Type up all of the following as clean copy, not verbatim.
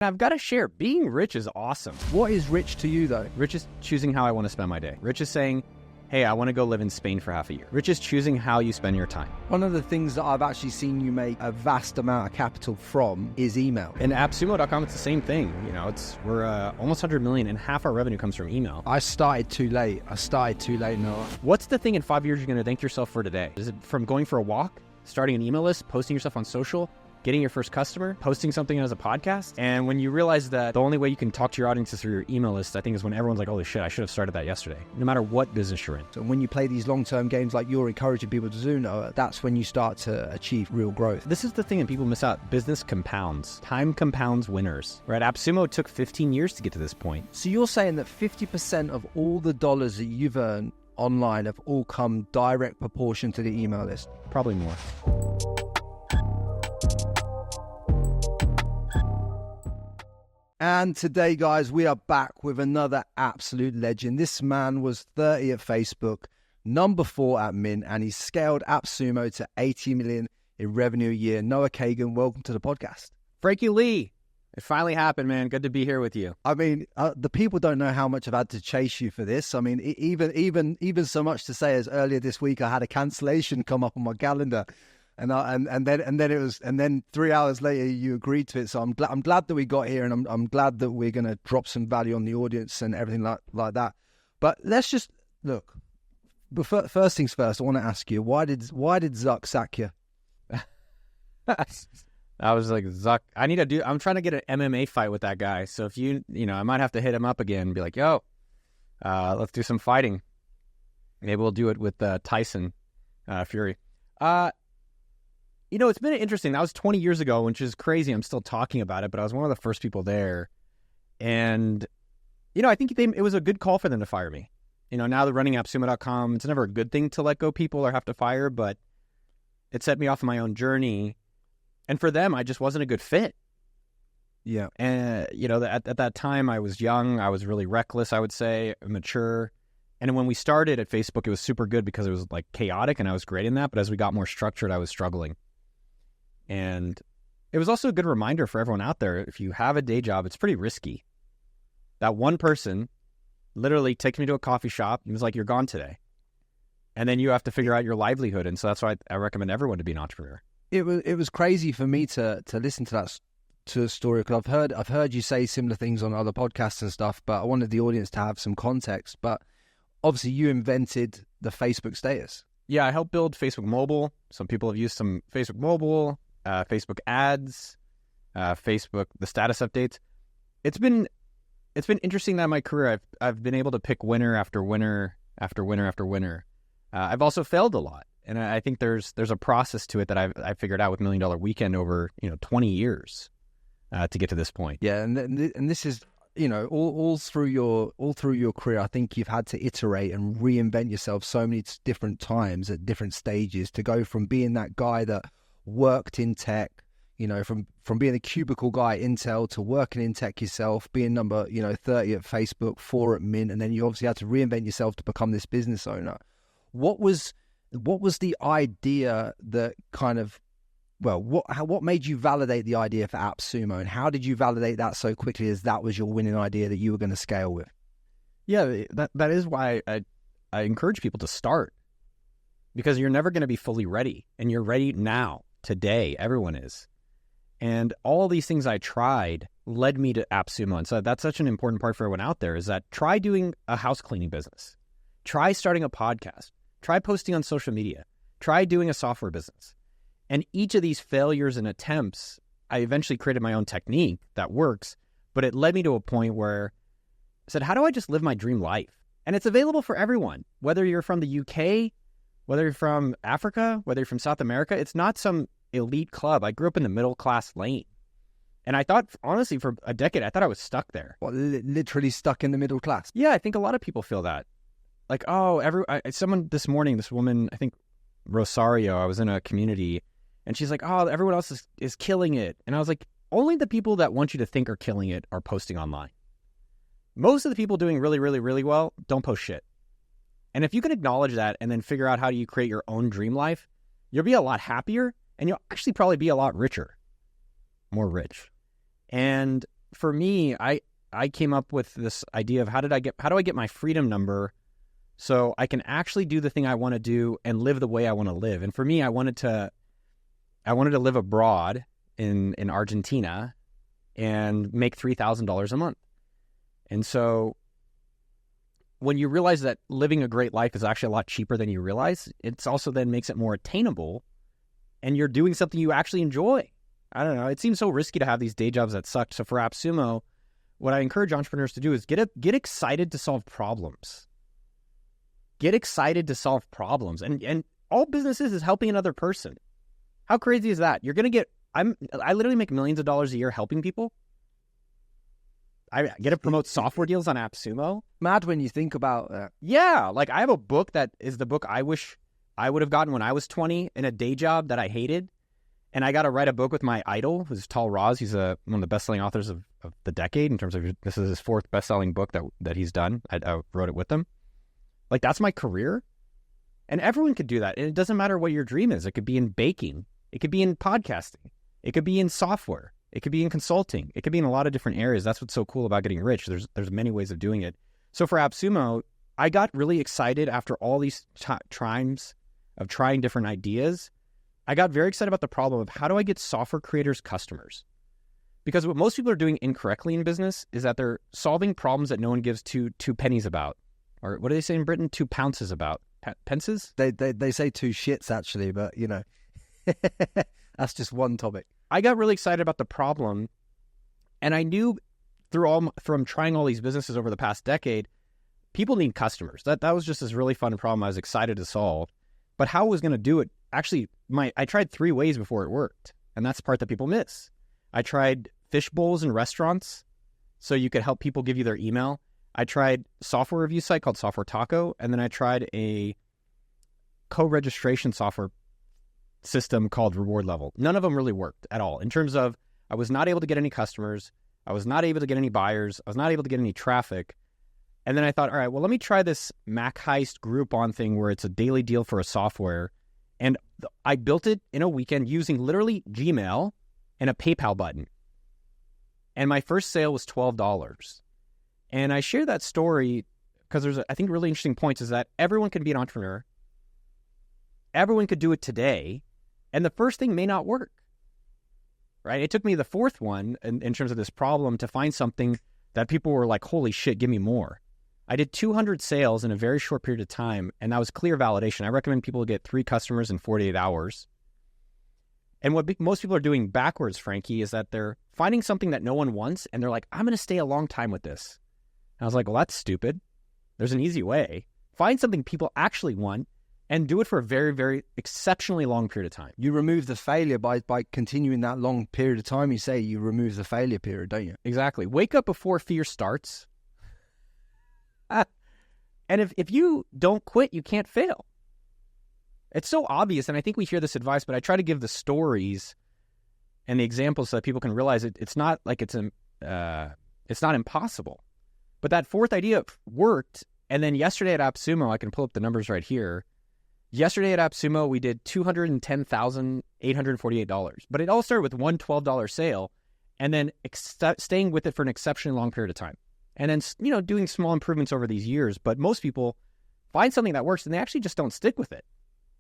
I've got to share, being rich is awesome. What is rich to you, though? Rich is choosing how I want to spend my day. Rich is saying, hey, I want to go live in Spain for half a year. Rich is choosing how you spend your time. One of the things that I've actually seen you make a vast amount of capital from is email. And appsumo.com, it's the same thing. You know, we're almost 100 million and half our revenue comes from email. I started too late, Noah. What's the thing in 5 years you're going to thank yourself for today? Is it from going for a walk, starting an email list, posting yourself on social, getting your first customer, posting something as a podcast? And when you realize that the only way you can talk to your audience is through your email list, I think is when everyone's like, holy shit, I should have started that yesterday, no matter what business you're in. So when you play these long-term games like you're encouraging people to do, Noah, that's when you start to achieve real growth. This is the thing that people miss out. Business compounds. Time compounds winners. Right? AppSumo took 15 years to get to this point. So you're saying that 50% of all the dollars that you've earned online have all come direct proportion to the email list? Probably more. And today, guys, we are back with another absolute legend. This man was 30 at Facebook, number 4 at Mint, and he scaled AppSumo to 80 million in revenue a year. Noah Kagan, welcome to the podcast. Frankie Lee, it finally happened, man. Good to be here with you. I mean, the people don't know how much I've had to chase you for this. I mean, even so much to say as earlier this week, I had a cancellation come up on my calendar. And then 3 hours later you agreed to it. So I'm glad that we got here, and I'm glad that we're going to drop some value on the audience and everything like that. But let's just look. But first things first, I want to ask you, why did Zuck sack you? I was like, Zuck, I'm trying to get an MMA fight with that guy. So if I might have to hit him up again and be like, yo, let's do some fighting. Maybe we'll do it with Tyson Fury. It's been interesting. That was 20 years ago, which is crazy. I'm still talking about it, but I was one of the first people there. And, I think it was a good call for them to fire me. Now they're running appsumo.com. It's never a good thing to let go people or have to fire, but it set me off on my own journey. And for them, I just wasn't a good fit. Yeah. And, at that time, I was young. I was really reckless, I would say, immature. And when we started at Facebook, it was super good because it was like chaotic and I was great in that. But as we got more structured, I was struggling. And it was also a good reminder for everyone out there, if you have a day job, it's pretty risky. That one person literally takes me to a coffee shop and was like, you're gone today. And then you have to figure out your livelihood. And so that's why I recommend everyone to be an entrepreneur. It was crazy for me to listen to the story, because I've heard you say similar things on other podcasts and stuff, but I wanted the audience to have some context. But obviously you invented the Facebook status. Yeah, I helped build Facebook Mobile. Some people have used some Facebook Mobile, Facebook ads, Facebook, the status updates. It's been interesting that in my career I've been able to pick winner after winner after winner after winner. I've also failed a lot, and I think there's a process to it that I figured out with $1 Million Weekend over 20 years to get to this point. Yeah, and this is all through your career. I think you've had to iterate and reinvent yourself so many different times at different stages to go from being that guy that worked in tech, from being a cubicle guy at Intel to working in tech yourself, being number 30 at Facebook, 4 at Mint, and then you obviously had to reinvent yourself to become this business owner. What was the idea that kind of, what made you validate the idea for AppSumo, and how did you validate that so quickly as that was your winning idea that you were going to scale with? Yeah, that is why I encourage people to start, because you're never going to be fully ready, and you're ready now. Today, everyone is. And all these things I tried led me to AppSumo. And so that's such an important part for everyone out there, is that try doing a house cleaning business. Try starting a podcast. Try posting on social media. Try doing a software business. And each of these failures and attempts, I eventually created my own technique that works, but it led me to a point where I said, how do I just live my dream life? And it's available for everyone, whether you're from the UK, whether you're from Africa, whether you're from South America. It's not some elite club. I grew up in the middle class lane. And I thought, honestly, for a decade, I thought I was stuck there. What, literally stuck in the middle class? Yeah, I think a lot of people feel that. Like, someone this morning, this woman, I think Rosario, I was in a community, and she's like, oh, everyone else is killing it. And I was like, only the people that want you to think are killing it are posting online. Most of the people doing really, really, really well don't post shit. And if you can acknowledge that and then figure out how do you create your own dream life, you'll be a lot happier, and you'll actually probably be a lot richer, more rich. And for me, I came up with this idea of how do I get my freedom number so I can actually do the thing I want to do and live the way I want to live. And for me, I wanted to live abroad in Argentina and make $3,000 a month. And so when you realize that living a great life is actually a lot cheaper than you realize, it's also then makes it more attainable, and you're doing something you actually enjoy. I don't know. It seems so risky to have these day jobs that suck. So for AppSumo, what I encourage entrepreneurs to do is get excited to solve problems. Get excited to solve problems. And all businesses is helping another person. How crazy is that? You're going to I literally make millions of dollars a year helping people. I get to promote software deals on AppSumo. Mad when you think about that. Yeah. Like, I have a book that is the book I wish I would have gotten when I was 20 in a day job that I hated. And I got to write a book with my idol, who's Tal Raz. He's one of the best-selling authors of the decade in terms of, this is his 4th best-selling book that he's done. I wrote it with him. Like, that's my career. And everyone could do that. And it doesn't matter what your dream is. It could be in baking. It could be in podcasting. It could be in software. It could be in consulting. It could be in a lot of different areas. That's what's so cool about getting rich. There's many ways of doing it. So for AppSumo, I got really excited after all these times of trying different ideas. I got very excited about the problem of how do I get software creators customers? Because what most people are doing incorrectly in business is that they're solving problems that no one gives two pennies about. Or what do they say in Britain? 2 pounces about. Pences? They say 2 shits, actually, but, you know, that's just one topic. I got really excited about the problem, and I knew from trying all these businesses over the past decade, people need customers. That was just this really fun problem I was excited to solve. But how I was going to do it, actually, I tried 3 ways before it worked, and that's the part that people miss. I tried fish bowls in restaurants, so you could help people give you their email. I tried a software review site called Software Taco, and then I tried a co-registration software system called Reward Level. None of them really worked at all. In terms of, I was not able to get any customers. I was not able to get any buyers. I was not able to get any traffic. And then I thought, all right, well, let me try this Mac Heist Groupon thing where it's a daily deal for a software. And I built it in a weekend using literally Gmail and a PayPal button. And my first sale was $12. And I share that story because there's, I think, really interesting points is that everyone can be an entrepreneur. Everyone could do it today. And the first thing may not work, right? It took me the 4th one in terms of this problem to find something that people were like, holy shit, give me more. I did 200 sales in a very short period of time, and that was clear validation. I recommend people get 3 customers in 48 hours. And what most people are doing backwards, Frankie, is that they're finding something that no one wants, and they're like, I'm going to stay a long time with this. And I was like, well, that's stupid. There's an easy way. Find something people actually want, and do it for a very, very exceptionally long period of time. You remove the failure by continuing that long period of time. You say you remove the failure period, don't you? Exactly. Wake up before fear starts. And if you don't quit, you can't fail. It's so obvious, and I think we hear this advice, but I try to give the stories and the examples so that people can realize it's not like it's not impossible. But that 4th idea worked, and then yesterday at AppSumo, I can pull up the numbers right here. Yesterday at AppSumo, we did $210,848. But it all started with one $12 sale and then staying with it for an exceptionally long period of time. And then, doing small improvements over these years. But most people find something that works and they actually just don't stick with it.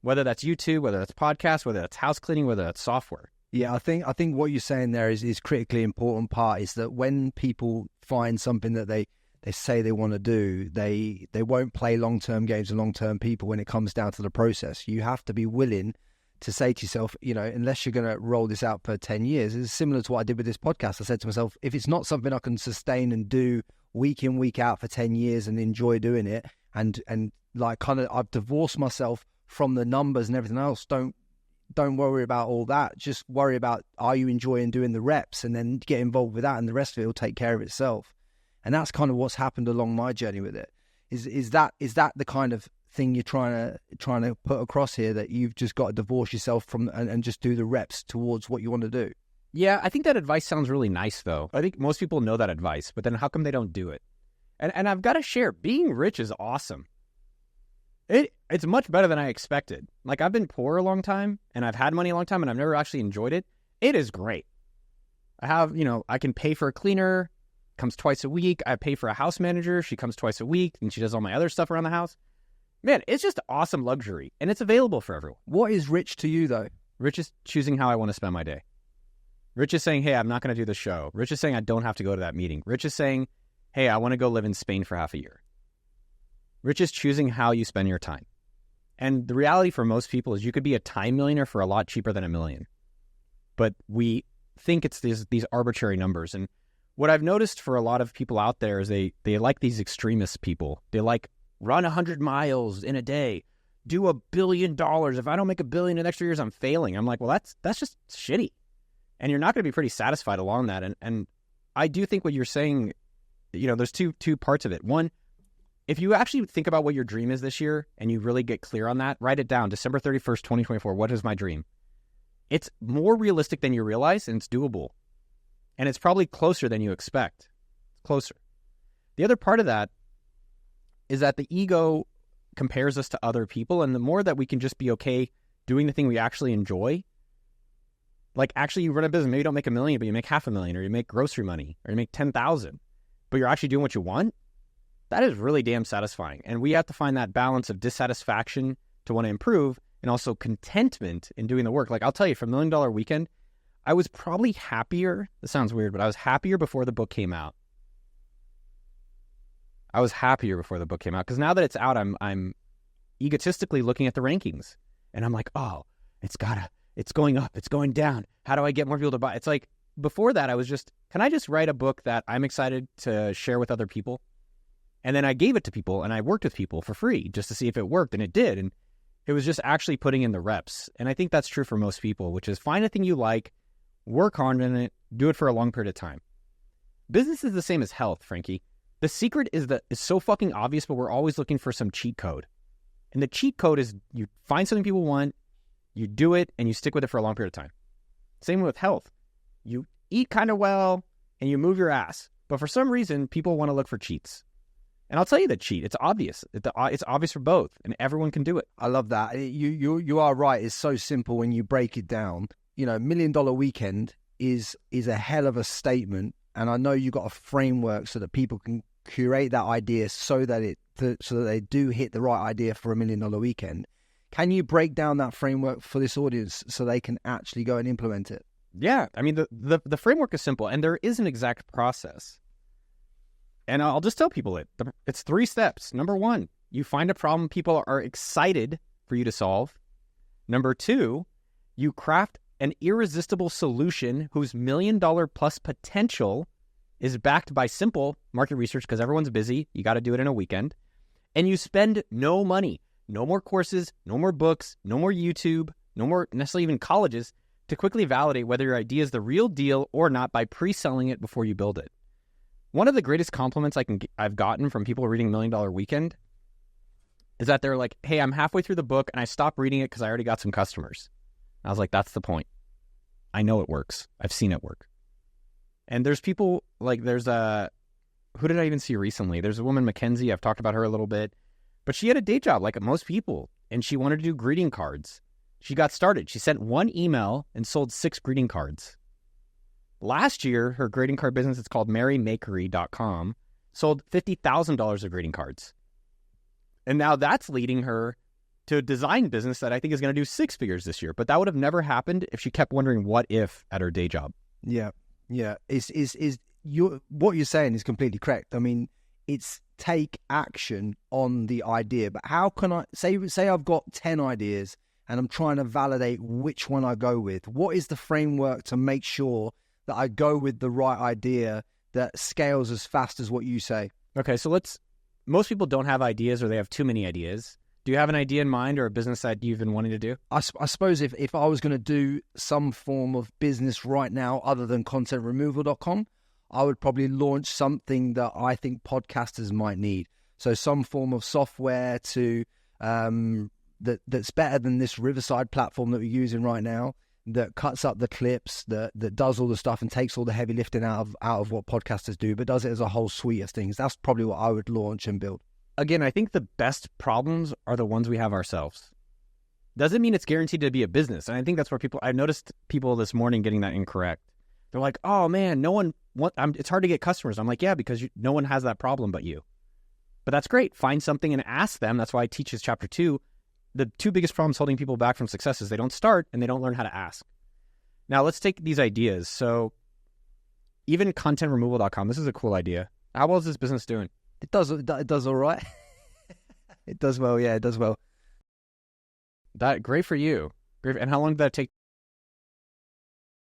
Whether that's YouTube, whether that's podcasts, whether that's house cleaning, whether that's software. Yeah, I think what you're saying there is critically important part is that when people find something that they say they want to do, they won't play long-term games with long-term people when it comes down to the process. You have to be willing to say to yourself, unless you're going to roll this out for 10 years, it's similar to what I did with this podcast. I said to myself, if it's not something I can sustain and do week in, week out for 10 years and enjoy doing it, and like kind of I've divorced myself from the numbers and everything else, don't worry about all that. Just worry about, are you enjoying doing the reps, and then get involved with that, and the rest of it will take care of itself. And that's kind of what's happened along my journey with it. Is that the kind of thing you're trying to put across here, that you've just got to divorce yourself from and just do the reps towards what you want to do? Yeah, I think that advice sounds really nice, though. I think most people know that advice, but then how come they don't do it? And I've got to share, being rich is awesome. It's much better than I expected. Like, I've been poor a long time, and I've had money a long time, and I've never actually enjoyed it. It is great. I have, I can pay for a cleaner, comes twice a week. I pay for a house manager. She comes twice a week and she does all my other stuff around the house. Man, it's just awesome luxury and it's available for everyone. What is rich to you though? Rich is choosing how I want to spend my day. Rich is saying, hey, I'm not going to do the show. Rich is saying I don't have to go to that meeting. Rich is saying, hey, I want to go live in Spain for half a year. Rich is choosing how you spend your time. And the reality for most people is you could be a time millionaire for a lot cheaper than $1 million. But we think it's these arbitrary numbers. And what I've noticed for a lot of people out there is they like these extremist people. They like run 100 miles in a day, do $1 billion. If I don't make $1 billion in the next 3 years, I'm failing. I'm like, well, that's just shitty. And you're not going to be pretty satisfied along that. And I do think what you're saying, there's two parts of it. One, if you actually think about what your dream is this year and you really get clear on that, write it down. December 31st, 2024, what is my dream? It's more realistic than you realize and it's doable. And it's probably closer than you expect. It's closer. The other part of that is that the ego compares us to other people. And the more that we can just be okay doing the thing we actually enjoy, like actually you run a business, maybe you don't make $1 million, but you make $500,000 or you make grocery money or you make 10,000, but you're actually doing what you want. That is really damn satisfying. And we have to find that balance of dissatisfaction to want to improve and also contentment in doing the work. Like I'll tell you, for $1 Million Weekend, I was probably happier. This sounds weird, but I was happier before the book came out. I was happier before the book came out because now that it's out, I'm egotistically looking at the rankings and I'm like, oh, it's going up, it's going down. How do I get more people to buy? It's like before that, I was just, can I just write a book that I'm excited to share with other people? And then I gave it to people and I worked with people for free just to see if it worked. And it did. And it was just actually putting in the reps. And I think that's true for most people, which is find a thing you like, work hard on it, do it for a long period of time. Business is the same as health, Frankie. The secret is so fucking obvious, but we're always looking for some cheat code. And the cheat code is you find something people want, you do it, and you stick with it for a long period of time. Same with health. You eat kind of well, and you move your ass. But for some reason, people want to look for cheats. And I'll tell you the cheat. It's obvious. It's obvious for both, and everyone can do it. I love that. You are right. It's so simple when you break it down. $1 Million Weekend is a hell of a statement, and I know you got a framework so that people can curate that idea so that they do hit the right idea for $1 Million Weekend. Can you break down that framework for this audience so they can actually go and implement it? Yeah, I mean the framework is simple, and there is an exact process. And I'll just tell people it's 3 steps. Number 1, you find a problem people are excited for you to solve. Number 2, you craft an irresistible solution whose $1 million plus potential is backed by simple market research because everyone's busy. You got to do it in a weekend. And you spend no money, no more courses, no more books, no more YouTube, no more necessarily even colleges to quickly validate whether your idea is the real deal or not by pre-selling it before you build it. One of the greatest compliments I've gotten from people reading $1 Million Weekend is that they're like, hey, I'm halfway through the book and I stopped reading it because I already got some customers. I was like, that's the point. I know it works. I've seen it work. And there's people like who did I even see recently? There's a woman, Mackenzie. I've talked about her a little bit, but she had a day job like most people and she wanted to do greeting cards. She got started. She sent 1 email and sold 6 greeting cards. Last year, her greeting card business, it's called marymakery.com, sold $50,000 of greeting cards. And now that's leading her to a design business that I think is going to do 6 figures this year. But that would have never happened if she kept wondering what if at her day job. Yeah. What you're saying is completely correct. I mean, it's take action on the idea. But how can I say I've got 10 ideas and I'm trying to validate which one I go with? What is the framework to make sure that I go with the right idea that scales as fast as what you say? Okay, so most people don't have ideas or they have too many ideas. Do you have an idea in mind or a business that you've been wanting to do? I suppose if I was going to do some form of business right now other than contentremoval.com, I would probably launch something that I think podcasters might need. So some form of software to that's better than this Riverside platform that we're using right now, that cuts up the clips, that does all the stuff and takes all the heavy lifting out of what podcasters do, but does it as a whole suite of things. That's probably what I would launch and build. Again, I think the best problems are the ones we have ourselves. Doesn't mean it's guaranteed to be a business. And I think that's where I've noticed people this morning getting that incorrect. They're like, oh man, it's hard to get customers. I'm like, yeah, because no one has that problem but you. But that's great. Find something and ask them. That's why I teach this chapter 2. The 2 biggest problems holding people back from success is they don't start and they don't learn how to ask. Now let's take these ideas. So even contentremoval.com, this is a cool idea. How well is this business doing? It does all right. It does well. Yeah, it does well. Great for you. Great. And how long did that take?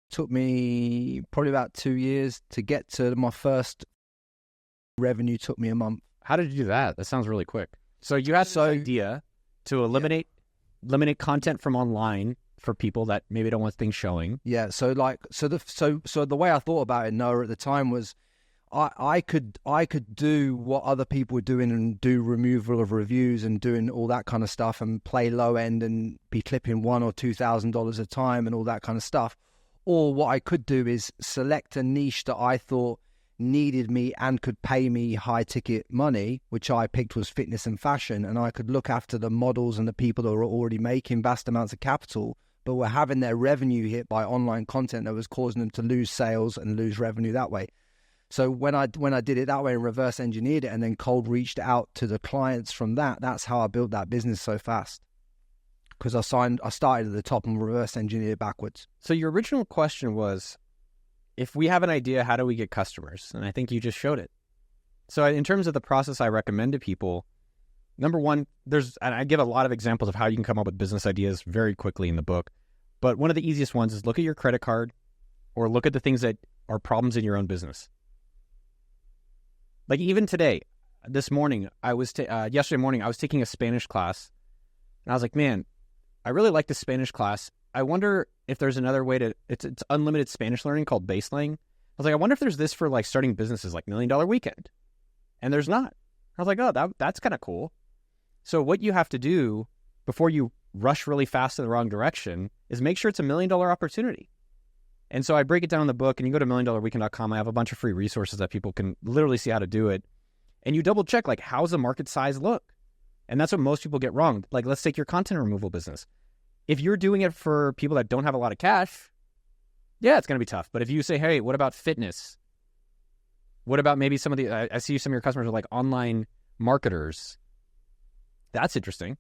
Took me probably about 2 years to get to my first revenue. Took me a month. How did you do that? That sounds really quick. So you had this idea to eliminate content from online for people that maybe don't want things showing. Yeah. So the way I thought about it, Noah, at the time was, I could do what other people were doing and do removal of reviews and doing all that kind of stuff and play low end and be clipping $1,000 or $2,000 a time and all that kind of stuff. Or what I could do is select a niche that I thought needed me and could pay me high ticket money, which I picked was fitness and fashion. And I could look after the models and the people that were already making vast amounts of capital, but were having their revenue hit by online content that was causing them to lose sales and lose revenue that way. So when I did it that way and reverse engineered it and then cold reached out to the clients from that's how I built that business so fast. Because I started at the top and reverse engineered backwards. So your original question was, if we have an idea, how do we get customers? And I think you just showed it. So in terms of the process I recommend to people, number one, and I give a lot of examples of how you can come up with business ideas very quickly in the book. But one of the easiest ones is look at your credit card or look at the things that are problems in your own business. Like even today, yesterday morning, I was taking a Spanish class, and I was like, man, I really like this Spanish class. I wonder if there's another way it's unlimited Spanish learning called Baseline. I was like, I wonder if there's this for like starting businesses like $1 Million Weekend. And there's not. I was like, oh, that's kind of cool. So what you have to do before you rush really fast in the wrong direction is make sure it's $1 million opportunity. And so I break it down in the book, and you go to millionaire.weekend.com. I have a bunch of free resources that people can literally see how to do it. And you double check, like, how's the market size look? And that's what most people get wrong. Like, let's take your content removal business. If you're doing it for people that don't have a lot of cash, yeah, it's going to be tough. But if you say, hey, what about fitness? What about maybe some of I see some of your customers are like online marketers. That's interesting.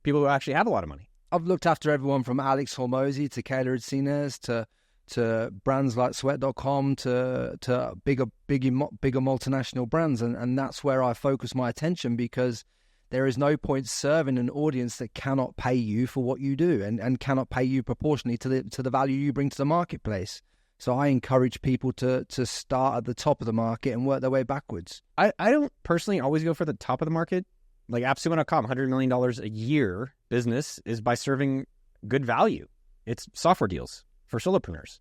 People who actually have a lot of money. I've looked after everyone from Alex Hormozy to Kayla Encinas to brands like Sweat.com to bigger multinational brands. And that's where I focus my attention, because there is no point serving an audience that cannot pay you for what you do and cannot pay you proportionally to the value you bring to the marketplace. So I encourage people to start at the top of the market and work their way backwards. I don't personally always go for the top of the market. Like appsumo.com, $100 million a year business is by serving good value. It's software deals for solopreneurs.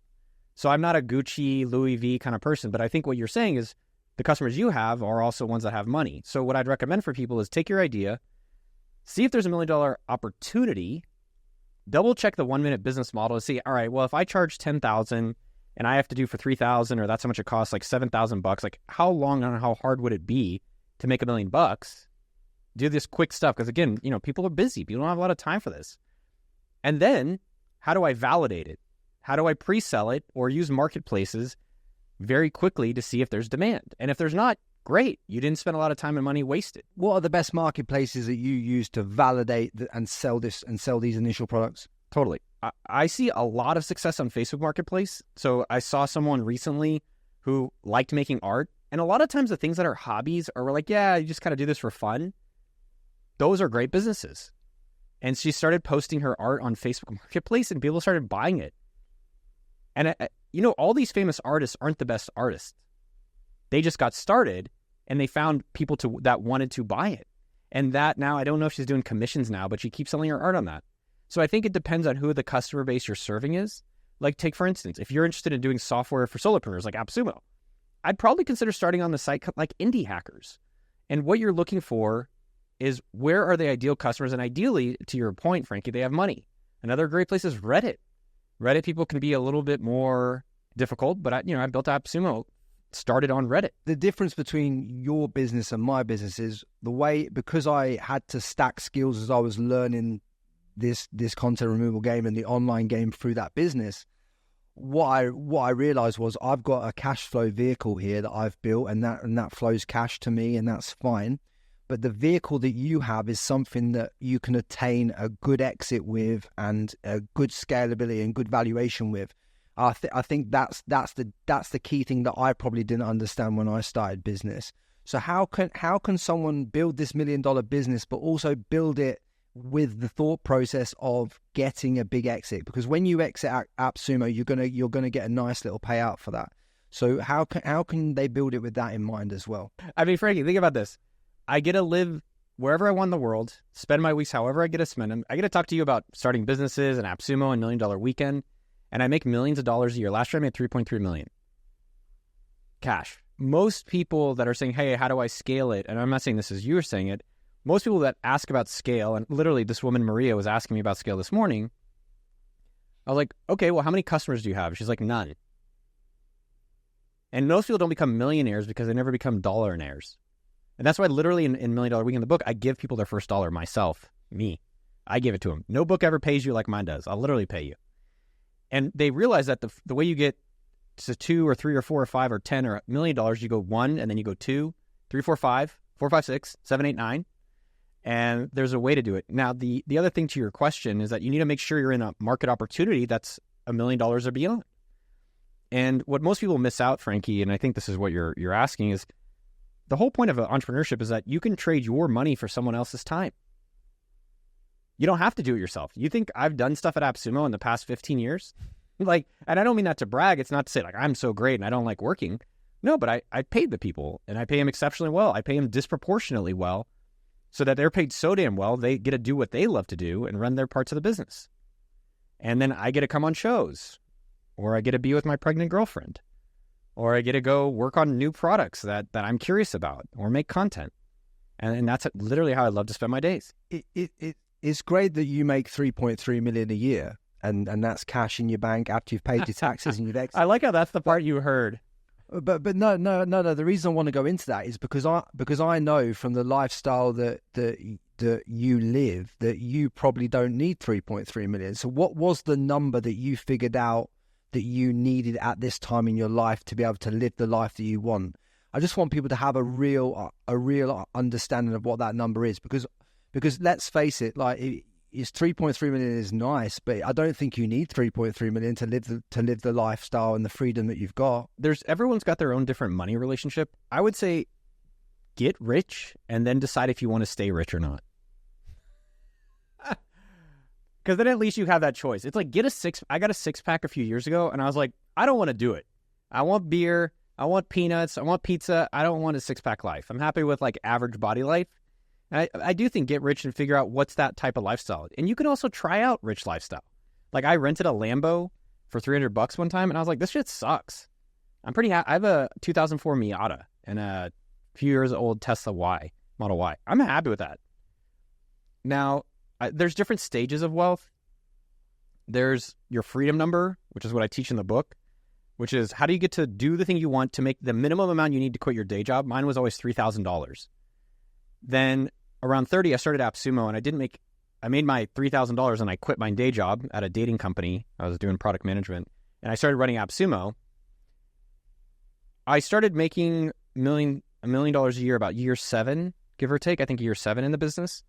So I'm not a Gucci, Louis V kind of person, but I think what you're saying is the customers you have are also ones that have money. So what I'd recommend for people is take your idea, see if there's $1 million opportunity, double check the 1 minute business model and see, all right, well, if I charge $10,000 and I have to do for $3,000, or that's how much it costs, like $7,000, like how long and how hard would it be to make $1 million? Do this quick stuff. Because again, people are busy. People don't have a lot of time for this. And then how do I validate it? How do I pre-sell it or use marketplaces very quickly to see if there's demand? And if there's not, great. You didn't spend a lot of time and money wasted. What are the best marketplaces that you use to validate and sell these initial products? Totally. I see a lot of success on Facebook Marketplace. So I saw someone recently who liked making art. And a lot of times the things that are hobbies are like, yeah, you just kind of do this for fun. Those are great businesses. And she started posting her art on Facebook Marketplace and people started buying it. And, all these famous artists aren't the best artists. They just got started and they found people that wanted to buy it. And that now, I don't know if she's doing commissions now, but she keeps selling her art on that. So I think it depends on who the customer base you're serving is. Like take, for instance, if you're interested in doing software for solopreneurs like AppSumo, I'd probably consider starting on the site like Indie Hackers. And what you're looking for is where are the ideal customers? And ideally, to your point, Frankie, they have money. Another great place is Reddit. Reddit people can be a little bit more difficult, but I built AppSumo, started on Reddit. The difference between your business and my business is because I had to stack skills as I was learning this content removal game and the online game through that business. what I realized was I've got a cash flow vehicle here that I've built, and that flows cash to me, and that's fine. But the vehicle that you have is something that you can attain a good exit with, and a good scalability and good valuation with. I think that's the key thing that I probably didn't understand when I started business. So how can someone build this $1 million business, but also build it with the thought process of getting a big exit? Because when you exit AppSumo, you're gonna get a nice little payout for that. So how can they build it with that in mind as well? I mean, Frankie, think about this. I get to live wherever I want in the world, spend my weeks however I get to spend them. I get to talk to you about starting businesses and AppSumo and $1 Million Weekend, and I make millions of dollars a year. Last year I made $3.3 million cash. Most people that are saying, hey, how do I scale it? And I'm not saying this as you were saying it. Most people that ask about scale, and literally this woman, Maria, was asking me about scale this morning. I was like, okay, well, how many customers do you have? She's like, none. And most people don't become millionaires because they never become dollaraires. And that's why literally in $1 Million Weekend, the book, I give people their first dollar myself, me. I give it to them. No book ever pays you like mine does. I'll literally pay you. And they realize that the way you get to 2 or 3 or 4 or 5 or 10 or $1 million, you go 1 and then you go 2, 3, 4, 5, 4, 5, 6, 7, 8, 9. And there's a way to do it. Now, the other thing to your question is that you need to make sure you're in a market opportunity that's $1 million or beyond. And what most people miss out, Frankie, and I think this is what you're asking, is the whole point of entrepreneurship is that you can trade your money for someone else's time. You don't have to do it yourself. You think I've done stuff at AppSumo in the past 15 years? Like, and I don't mean that to brag. It's not to say like I'm so great and I don't like working. No, but I paid the people, and I pay them exceptionally well. I pay them disproportionately well, so that they're paid so damn well, they get to do what they love to do and run their parts of the business. And then I get to come on shows, or I get to be with my pregnant girlfriend, or I get to go work on new products that I'm curious about, or make content. And that's literally how I love to spend my days. It's great that you make $3.3 million a year, and that's cash in your bank after you've paid your taxes and you've exited. I like how that's the part you heard. But no. The reason I want to go into that is because I know from the lifestyle that you live that you probably don't need 3.3 million. So what was the number that you figured out that you needed at this time in your life to be able to live the life that you want? I just want people to have a real understanding of what that number is, because let's face it, like it's 3.3 million is nice, but I don't think you need 3.3 million to live the lifestyle and the freedom that you've got. Everyone's got their own different money relationship. I would say get rich and then decide if you want to stay rich or not. Because then at least you have that choice. It's like I got a 6-pack a few years ago, and I was like, I don't want to do it. I want beer, I want peanuts, I want pizza. I don't want a 6-pack life. I'm happy with like average body life. I do think get rich and figure out what's that type of lifestyle. And you can also try out rich lifestyle. Like I rented a Lambo for $300 one time, and I was like, this shit sucks. I'm pretty happy. I have a 2004 Miata and a few years old Tesla Model Y. I'm happy with that. Now, there's different stages of wealth. There's your freedom number, which is what I teach in the book, which is how do you get to do the thing you want to make the minimum amount you need to quit your day job. Mine was always $3,000. Then around 30, I started AppSumo, and I made my $3,000 and I quit my day job at a dating company. I was doing product management, and I started running AppSumo. I started making $1 million a year about year 7, give or take. I think year 7 in the business.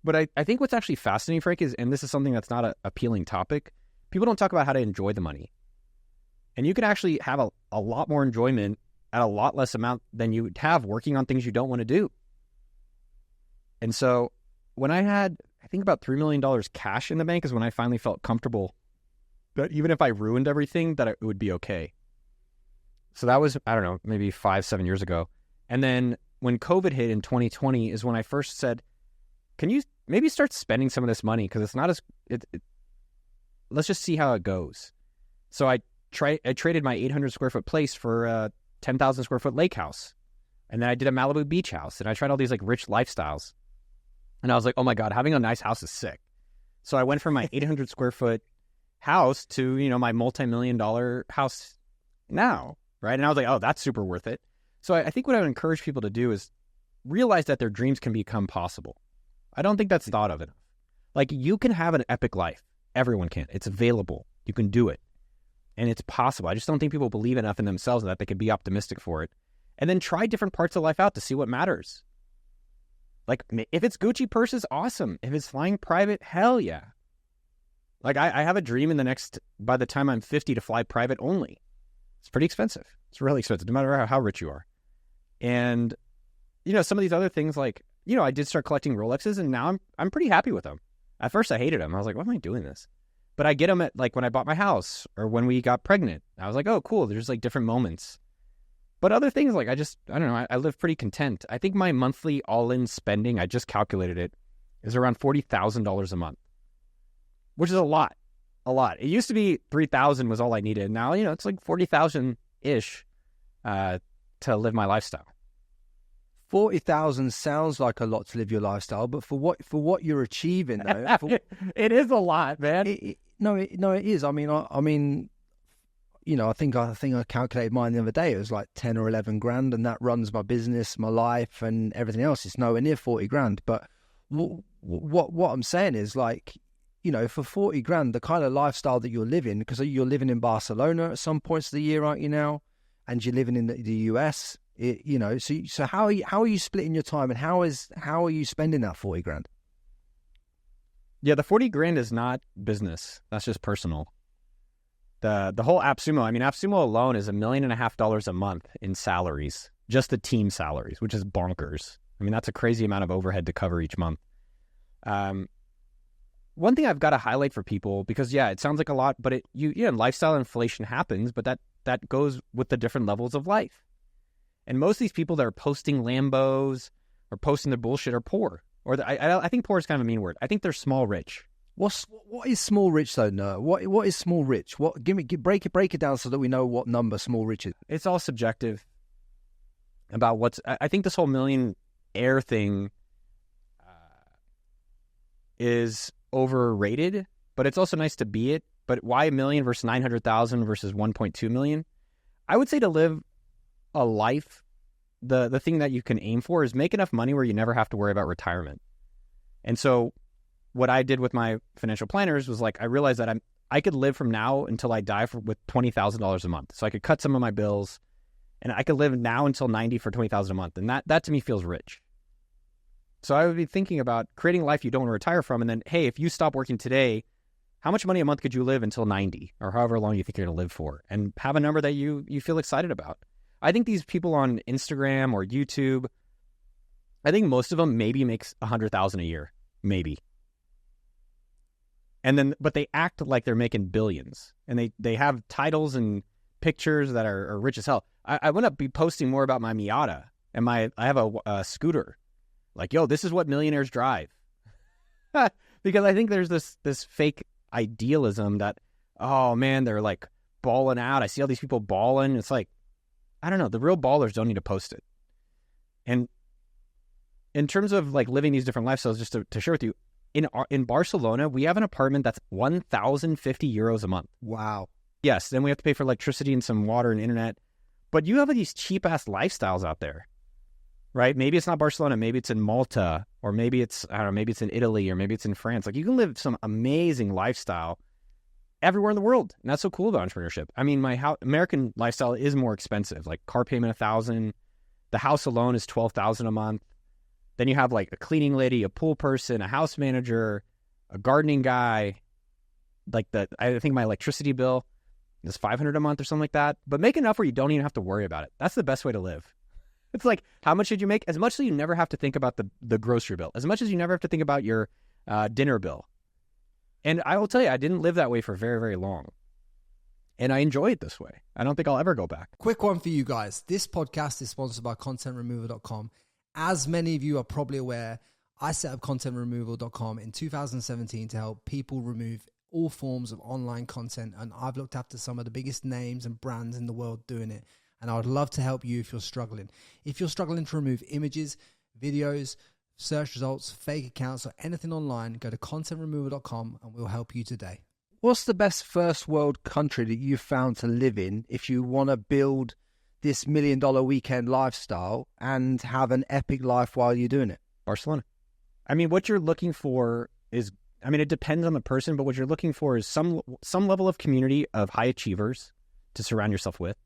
But I think what's actually fascinating, Frank, is, and this is something that's not an appealing topic, people don't talk about how to enjoy the money. And you can actually have a lot more enjoyment at a lot less amount than you would have working on things you don't want to do. And so when I had, I think about $3 million cash in the bank is when I finally felt comfortable that even if I ruined everything, that it would be okay. So that was, I don't know, maybe 5-7 years ago. And then when COVID hit in 2020 is when I first said, can you maybe start spending some of this money? Because it's not let's just see how it goes. So I traded my 800 square foot place for a 10,000 square foot lake house. And then I did a Malibu beach house, and I tried all these like rich lifestyles. And I was like, oh my God, having a nice house is sick. So I went from my 800 square foot house to, my multi-million-dollar house now, right? And I was like, oh, that's super worth it. So I think what I would encourage people to do is realize that their dreams can become possible. I don't think that's thought of enough. Like, you can have an epic life. Everyone can. It's available. You can do it. And it's possible. I just don't think people believe enough in themselves that they can be optimistic for it. And then try different parts of life out to see what matters. Like, if it's Gucci purses, awesome. If it's flying private, hell yeah. Like, I have a dream by the time I'm 50 to fly private only. It's pretty expensive. It's really expensive, no matter how rich you are. And, some of these other things, like, I did start collecting Rolexes, and now I'm pretty happy with them. At first, I hated them. I was like, why am I doing this? But I get them at, like, when I bought my house or when we got pregnant. I was like, oh, cool. There's, like, different moments. But other things, like, I don't know. I live pretty content. I think my monthly all-in spending, I just calculated it, is around $40,000 a month, which is a lot. A lot. It used to be $3,000 was all I needed. Now, it's like $40,000-ish to live my lifestyle. 40,000 sounds like a lot to live your lifestyle, but for what you're achieving, though, it is a lot, man. It is. I think I calculated mine the other day. It was like 10 or 11 grand, and that runs my business, my life, and everything else. It's nowhere near 40 grand. But what I'm saying is, like, for 40 grand, the kind of lifestyle that you're living, because you're living in Barcelona at some points of the year, aren't you now? And you're living in the US. So how are you splitting your time, and how are you spending that 40 grand? Yeah, the 40 grand is not business. That's just personal. The whole AppSumo, AppSumo alone is $1.5 million a month in salaries, just the team salaries, which is bonkers. That's a crazy amount of overhead to cover each month. One thing I've got to highlight for people, because it sounds like a lot, but lifestyle inflation happens, but that goes with the different levels of life. And most of these people that are posting Lambos or posting their bullshit are poor. Or I think poor is kind of a mean word. I think they're small rich. What is small rich though? No, what is small rich? Break it down so that we know what number small rich is. It's all subjective. About I think this whole millionaire thing is overrated, but it's also nice to be it. But why $1 million versus 900,000 versus 1.2 million? I would say to live a life, the thing that you can aim for is make enough money where you never have to worry about retirement. And so what I did with my financial planners was, like, I realized that I could live from now until I die with $20,000 a month. So I could cut some of my bills, and I could live now until 90 for $20,000 a month. And that to me feels rich. So I would be thinking about creating a life you don't want to retire from. And then, hey, if you stop working today, how much money a month could you live until 90 or however long you think you're going to live for? And have a number that you feel excited about. I think these people on Instagram or YouTube, I think most of them maybe makes $100,000 a year, maybe. And then, but they act like they're making billions, and they have titles and pictures that are rich as hell. I want to be posting more about my Miata and I have a scooter. Like, yo, this is what millionaires drive. Because I think there's this fake idealism that, oh man, they're like balling out. I see all these people balling. It's like, I don't know. The real ballers don't need to post it. And in terms of like living these different lifestyles, just to share with you, in Barcelona, we have an apartment that's 1,050 euros a month. Wow. Yes. Then we have to pay for electricity and some water and internet. But you have these cheap ass lifestyles out there, right? Maybe it's not Barcelona. Maybe it's in Malta, or maybe it's, I don't know, maybe it's in Italy, or maybe it's in France. Like, you can live some amazing lifestyle everywhere in the world. And that's so cool about entrepreneurship. My American lifestyle is more expensive. Like, car payment, $1,000. The house alone is $12,000 a month. Then you have like a cleaning lady, a pool person, a house manager, a gardening guy. Like, I think my electricity bill is $500 a month or something like that. But make enough where you don't even have to worry about it. That's the best way to live. It's like, how much should you make? As much as you never have to think about the grocery bill. As much as you never have to think about your dinner bill. And I will tell you, I didn't live that way for very, very long. And I enjoy it this way. I don't think I'll ever go back. Quick one for you guys. This podcast is sponsored by ContentRemover.com. As many of you are probably aware, I set up ContentRemoval.com in 2017 to help people remove all forms of online content. And I've looked after some of the biggest names and brands in the world doing it. And I would love to help you if you're struggling. If you're struggling to remove images, videos, search results, fake accounts, or anything online, go to ContentRemover.com and we'll help you today. What's the best first world country that you've found to live in if you want to build this $1 million weekend lifestyle and have an epic life while you're doing it? Barcelona. What you're looking for is I mean, it depends on the person, but what you're looking for is some level of community of high achievers to surround yourself with.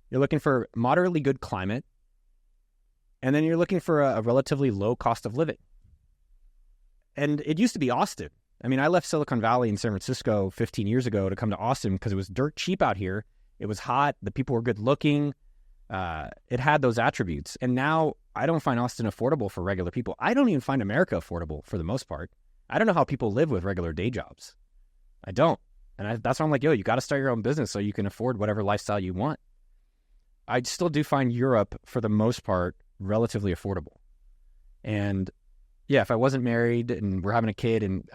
You're looking for moderately good climate, and then you're looking for a relatively low cost of living. And it used to be Austin. I mean, I left Silicon Valley in San Francisco 15 years ago to come to Austin because it was dirt cheap out here. It was hot. The people were good looking. It had those attributes. And now I don't find Austin affordable for regular people. I don't even find America affordable for the most part. I don't know how people live with regular day jobs. I don't. And that's why I'm like, yo, you got to start your own business so you can afford whatever lifestyle you want. I still do find Europe, for the most part, relatively affordable. And yeah, if I wasn't married and we're having a kid, and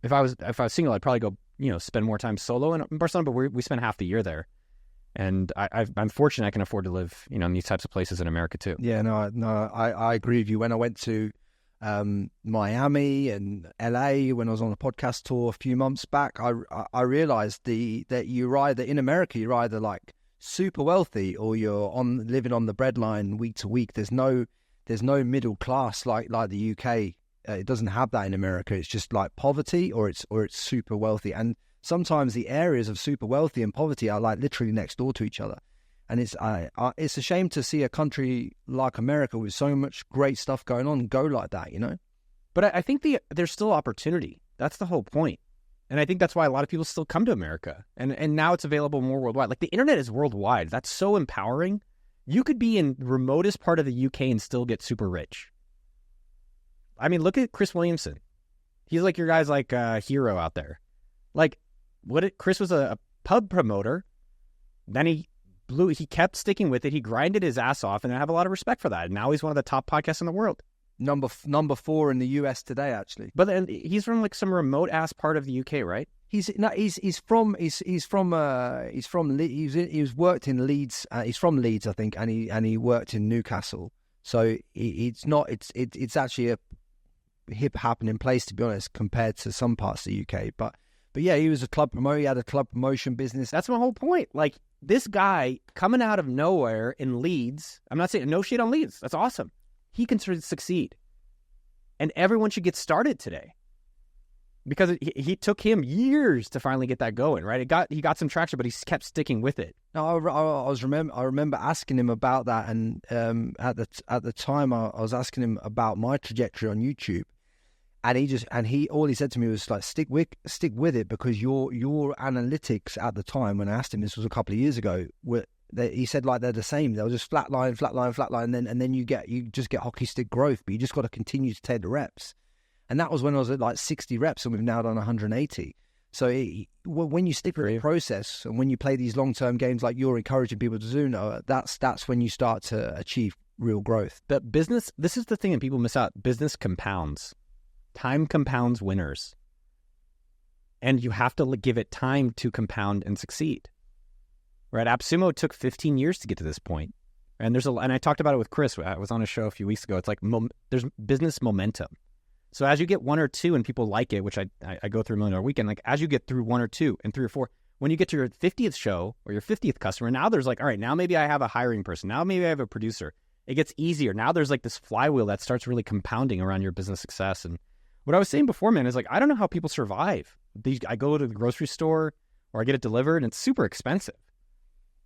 if I was single, I'd probably go, spend more time solo in Barcelona. But we spend half the year there, and I'm fortunate I can afford to live, in these types of places in America too. Yeah, I agree with you. When I went to Miami and LA when I was on a podcast tour a few months back, I realized that you're either in America, you're either like super wealthy or you're living on the breadline week to week. There's no middle class like the UK. It doesn't have that in America. It's just like poverty or it's super wealthy. And sometimes the areas of super wealthy and poverty are like literally next door to each other. And it's a shame to see a country like America with so much great stuff going on go like that, But I think there's still opportunity. That's the whole point. And I think that's why a lot of people still come to America. And now it's available more worldwide. Like the internet is worldwide. That's so empowering. You could be in the remotest part of the UK and still get super rich. I mean, look at Chris Williamson. He's like your guy's like hero out there. Like Chris was a pub promoter. Then he kept sticking with it. He grinded his ass off, and I have a lot of respect for that. And now he's one of the top podcasts in the world. Number 4 in the US today, actually. But then he's from like some remote ass part of the UK, right? He worked in Leeds. He's from Leeds, I think, and he worked in Newcastle. So it's actually a hip happening place, to be honest, compared to some parts of the UK. But yeah, he was a club promoter. He had a club promotion business. That's my whole point. Like this guy coming out of nowhere in Leeds. I'm not saying no shit on Leeds. That's awesome. He can succeed, and everyone should get started today. Because he took him years to finally get that going, right? He got some traction, but he kept sticking with it. No, I remember asking him about that, and at the time I was asking him about my trajectory on YouTube, and all he said to me was like, stick with it, because your analytics at the time when I asked him, this was a couple of years ago, he said like they're the same. They'll just flatline, and then you just get hockey stick growth, but you just got to continue to take the reps. And that was when I was at like 60 reps, and we've now done 180. So when you stick with the process, and when you play these long-term games like you're encouraging people to do now, that's when you start to achieve real growth. But business, this is the thing that people miss out. Business compounds. Time compounds winners. And you have to give it time to compound and succeed. Right? AppSumo took 15 years to get to this point. And I talked about it with Chris. I was on a show a few weeks ago. It's like there's business momentum. So as you get 1 or 2 and people like it, which I go through $1 Million Weekend, like as you get through 1 or 2 and 3 or 4, when you get to your 50th show or your 50th customer, now there's like, all right, now maybe I have a hiring person. Now maybe I have a producer. It gets easier. Now there's like this flywheel that starts really compounding around your business success. And what I was saying before, man, is like, I don't know how people survive. I go to the grocery store or I get it delivered and it's super expensive.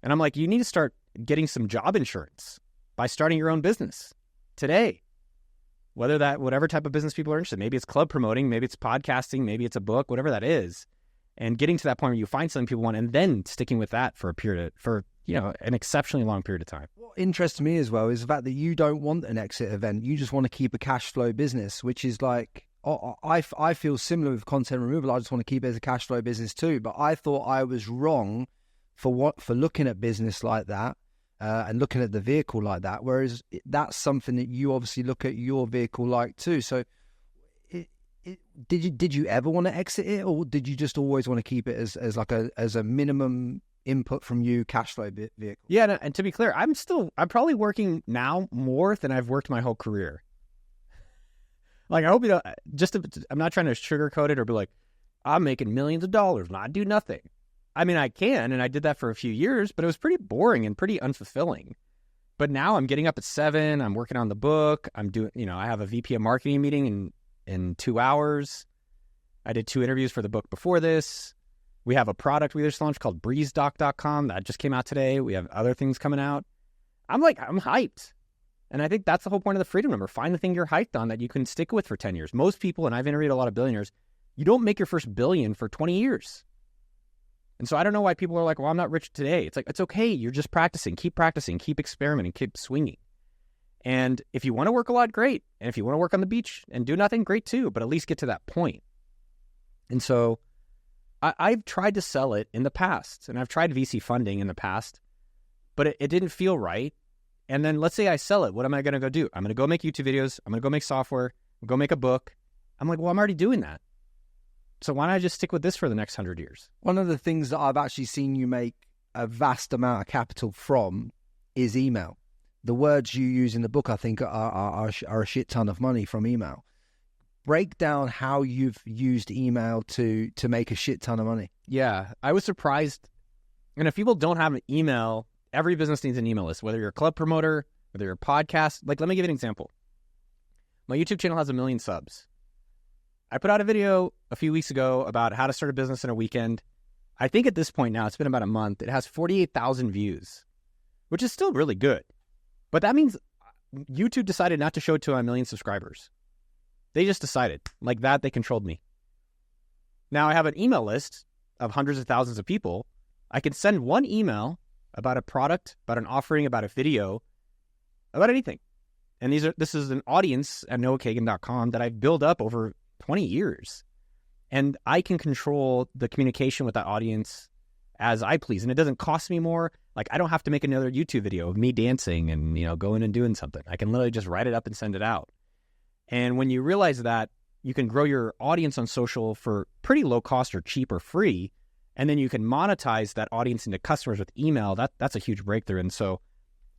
And I'm like, you need to start getting some job insurance by starting your own business today. Whatever type of business people are interested in. Maybe it's club promoting, maybe it's podcasting, maybe it's a book, whatever that is. And getting to that point where you find something people want and then sticking with that for an exceptionally long period of time. What interests me as well is the fact that you don't want an exit event. You just want to keep a cash flow business, which is like, I feel similar with content removal. I just want to keep it as a cash flow business too. But I thought I was wrong for looking at business like that. And looking at the vehicle like that, whereas that's something that you obviously look at your vehicle like too. So, did you ever want to exit it, or did you just always want to keep it as a minimum input from you cash flow vehicle? Yeah, and to be clear, I'm probably working now more than I've worked my whole career. Like I hope you don't. I'm not trying to sugarcoat it or be like, I'm making millions of dollars and I do nothing. I mean, I can, and I did that for a few years, but it was pretty boring and pretty unfulfilling. But now I'm getting up at 7, I'm working on the book, I'm doing, I have a VP of marketing meeting in in 2 hours. I did 2 interviews for the book before this. We have a product we just launched called breezedoc.com that just came out today. We have other things coming out. I'm hyped. And I think that's the whole point of the freedom number. Find the thing you're hyped on that you can stick with for 10 years. Most people, and I've interviewed a lot of billionaires, you don't make your first billion for 20 years. And so I don't know why people are like, well, I'm not rich today. It's like, it's okay. You're just practicing, keep experimenting, keep swinging. And if you want to work a lot, great. And if you want to work on the beach and do nothing, great too. But at least get to that point. And so I've tried to sell it in the past, and I've tried VC funding in the past, but it didn't feel right. And then let's say I sell it. What am I going to go do? I'm going to go make YouTube videos. I'm going to go make software, go make a book. I'm like, well, I'm already doing that. So why don't I just stick with this for the next 100 years? One of the things that I've actually seen you make a vast amount of capital from is email. The words you use in the book, I think, are a shit ton of money from email. Break down how you've used email to make a shit ton of money. Yeah, I was surprised. And if people don't have an email, every business needs an email list, whether you're a club promoter, whether you're a podcast. Like, let me give you an example. My YouTube channel has 1 million subs. I put out a video a few weeks ago about how to start a business in a weekend. I think at this point now, it's been about a month. It has 48,000 views, which is still really good. But that means YouTube decided not to show it to 1 million subscribers. They just decided. Like that, they controlled me. Now I have an email list of hundreds of thousands of people. I can send one email about a product, about an offering, about a video, about anything. And this is an audience at noahkagan.com that I've built up over 20 years. And I can control the communication with that audience as I please. And it doesn't cost me more. Like, I don't have to make another YouTube video of me dancing and, going and doing something. I can literally just write it up and send it out. And when you realize that, you can grow your audience on social for pretty low cost or cheap or free. And then you can monetize that audience into customers with email. That's a huge breakthrough. And so